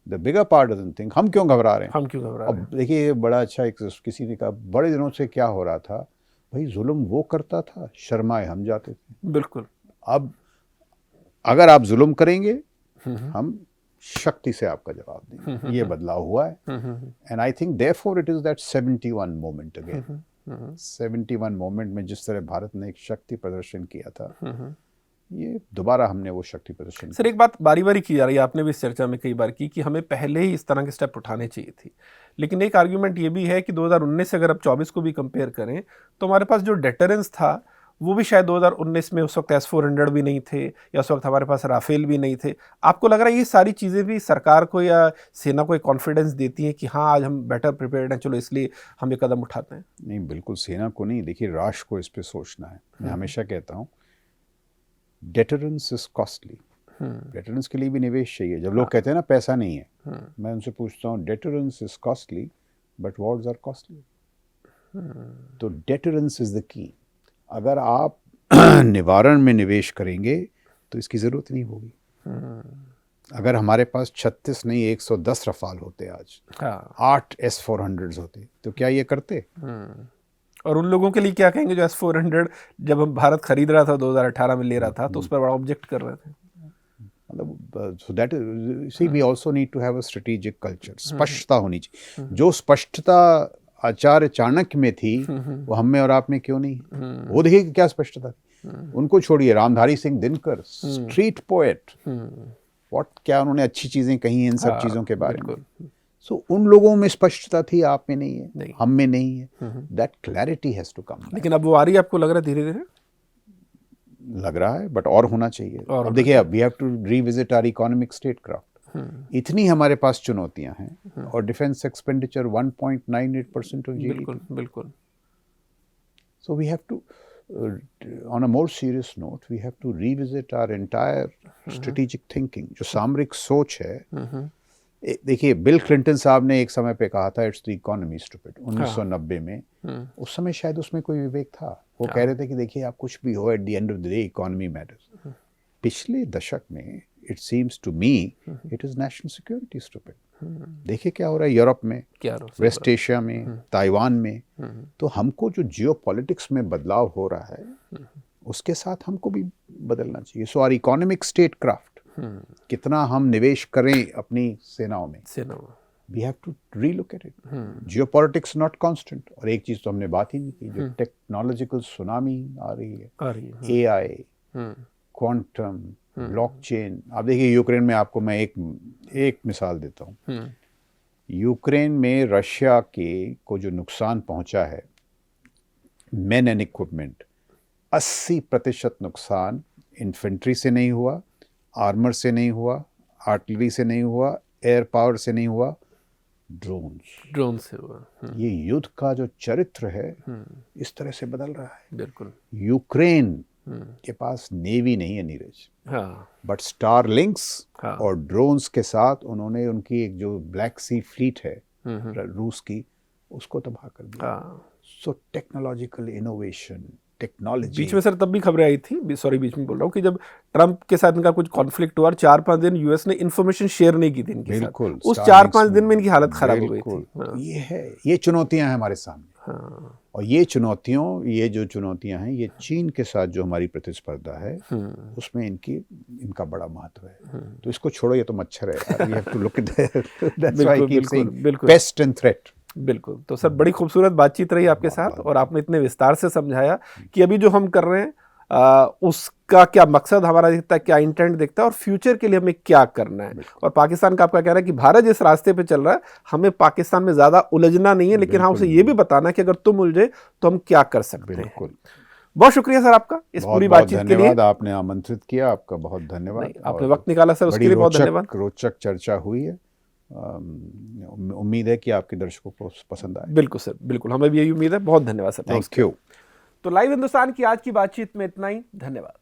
[SPEAKER 2] the bigger part doesn't think. हम क्यों घबरा रहे हैं?
[SPEAKER 1] हम क्यों घबरा रहे हैं?
[SPEAKER 2] अब देखिए, बड़ा अच्छा एक किसी ने कहा, बड़े दिनों से क्या हो रहा था भाई, जुल्म वो करता था, शर्माए हम जाते थे।
[SPEAKER 1] बिल्कुल।
[SPEAKER 2] अब अगर आप जुल्म करेंगे, हम शक्ति से आपका जवाब देंगे। ये बदलाव हुआ है। And I think therefore it is that 71 moment again. 71 moment में जिस तरह भारत ने एक शक्ति प्रदर्शन किया था, ये दोबारा हमने वो शक्ति प्रदर्शन।
[SPEAKER 1] सर, एक बात बारी बारी की जा रही है, आपने भी इस चर्चा में कई बार की कि हमें पहले ही इस तरह के स्टेप उठाने चाहिए थी, लेकिन एक आर्ग्यूमेंट ये भी है कि 2019 से अगर आप 24 को भी कंपेयर करें तो हमारे पास जो डेटरेंस था वो भी शायद 2019 में उस वक्त S-400 भी नहीं थे, या उस वक्त हमारे पास राफेल भी नहीं थे। आपको लग रहा है ये सारी चीज़ें भी सरकार को या सेना को एक कॉन्फिडेंस देती हैं कि हाँ आज हम बेटर प्रिपेयर्ड हैं, चलो इसलिए हम ये कदम उठाते हैं?
[SPEAKER 2] नहीं, बिल्कुल सेना को नहीं, देखिए राष्ट्र को इस पर सोचना है। मैं हमेशा कहता हूँ डेटरेंस इज कॉस्टली। डेटरेंस के लिए भी निवेश चाहिए। जब लोग कहते हैं ना पैसा नहीं है, मैं उनसे पूछता हूँ deterrence is costly but wars are costly. तो डेटरेंस इज द की। अगर आप निवारण में निवेश करेंगे तो इसकी ज़रूरत नहीं होगी। अगर हमारे पास 36 नहीं 110 रफाल होते आज, 8 S-400s होते, तो क्या ये करते?
[SPEAKER 1] और उन लोगों के लिए क्या कहेंगे जो S-400 जब हम भारत खरीद रहा था 2018 में ले रहा था तो उस पर बड़ा ऑब्जेक्ट कर रहे थे?
[SPEAKER 2] मतलब so that see we also need to have a strategic culture. स्पष्टता होनी चाहिए। जो स्पष्टता आचार्य चाणक्य में थी वो हम में और आप में क्यों नहीं? वो देखिए कि क्या स्पष्टता थी। उनको छोड़िए, Ramdhari Singh Dinkar, street poet, what, क्या उन्होंने अच्छी चीजें कही इन सब चीजों के बारे में। सो उन लोगों में स्पष्टता थी, आप में नहीं है, हम में नहीं है। That clarity has to come.
[SPEAKER 1] लेकिन अब वो आ रही है, आपको लग रहा है धीरे धीरे?
[SPEAKER 2] लग रहा है, बट और होना चाहिए। अब देखिए, अब we have to revisit our economic statecraft. इतनी हमारे पास चुनौतियां हैं और डिफेंस एक्सपेंडिचर 1.98% ऑफ जीडीपी।
[SPEAKER 1] बिल्कुल बिल्कुल।
[SPEAKER 2] So we have to, on a more serious note, we have to revisit our entire strategic thinking. जो सामरिक सोच है, देखिए बिल क्लिंटन साहब ने एक समय पे कहा था इट्स द इकोनॉमी स्टूपिड, 1990 में। उस समय शायद उसमें कोई विवेक था। वो कह रहे थे कि देखिए आप कुछ भी हो, at the end of the day economy matters. पिछले दशक में it seems to me it is national security stupid. देखिए क्या हो रहा है यूरोप में, वेस्ट एशिया में, ताइवान में। तो हमको जो जियोपॉलिटिक्स में बदलाव हो रहा है उसके साथ हमको भी बदलना चाहिए। सो आवर इकोनॉमिक स्टेटक्राफ्ट, कितना हम निवेश करें अपनी सेनाओं में, we have to relook at it. Geopolitics not constant. और एक चीज तो हमने बात ही नहीं की, जो टेक्नोलॉजिकल सुनामी आ रही है, एआई, क्वांटम, ब्लॉकचेन। आप देखिए यूक्रेन में, आपको मैं एक मिसाल देता हूँ। यूक्रेन में रशिया के को जो नुकसान पहुंचा है, मेन एंड इक्विपमेंट, 80% नुकसान इन्फेंट्री से नहीं हुआ, आर्मर से नहीं हुआ, आर्टिलरी से नहीं हुआ, एयर पावर से नहीं हुआ, ड्रोन से हुआ। ये युद्ध का जो चरित्र है इस तरह से बदल रहा है।
[SPEAKER 1] बिल्कुल।
[SPEAKER 2] यूक्रेन के पास नेवी नहीं है नीरज, बट स्टारलिंक्स और ड्रोन्स के साथ उन्होंने उनकी एक जो ब्लैक सी फ्लीट है रूस की, उसको तबाह कर दिया। सो टेक्नोलॉजिकल इनोवेशन, टेक्नोलॉजी।
[SPEAKER 1] बीच में सर तब भी खबरें आई थी, सॉरी बीच में बोल रहा हूँ, कि जब ट्रंप के साथ इनका कुछ कॉन्फ्लिक्ट हुआ, 4-5 दिन यूएस ने इन्फॉर्मेशन शेयर नहीं की थी इनके साथ। उस 4-5 दिन में इनकी हालत खराब हो गई थी।
[SPEAKER 2] ये है, ये चुनौतियां हैं हमारे सामने। और ये जो चुनौतियां हैं, ये चीन के साथ जो हमारी प्रतिस्पर्धा है उसमें इनका बड़ा महत्व है। तो इसको छोड़ो, ये तो मच्छर है। We have to look at that's why I keep saying pest and threat.
[SPEAKER 1] बिल्कुल। तो सर बड़ी खूबसूरत बातचीत रही आपके साथ, और आपने इतने विस्तार से समझाया कि अभी जो हम कर रहे हैं उसका क्या मकसद हमारा दिखता है, क्या इंटेंट दिखता है, और फ्यूचर के लिए हमें क्या करना है। और पाकिस्तान का आपका कहना है कि भारत जिस रास्ते पे चल रहा है, हमें पाकिस्तान में ज़्यादा उलझना नहीं है, लेकिन हाँ उसे ये भी बताना है कि अगर तुम उलझे तो हम क्या कर सकते हैं। बहुत शुक्रिया सर आपका इस पूरी बातचीत के लिए।
[SPEAKER 2] धन्यवाद, आपने आमंत्रित किया, आपका बहुत धन्यवाद।
[SPEAKER 1] आपने वक्त निकाला सर, उसके लिए बहुत धन्यवाद।
[SPEAKER 2] रोचक चर्चा हुई है, उम्मीद है कि आपके दर्शकों को पसंद आए।
[SPEAKER 1] बिल्कुल सर, बिल्कुल, हमें भी यही उम्मीद है। बहुत धन्यवाद सर।
[SPEAKER 2] Thank you.
[SPEAKER 1] तो लाइव हिंदुस्तान की आज की बातचीत में इतना ही। धन्यवाद।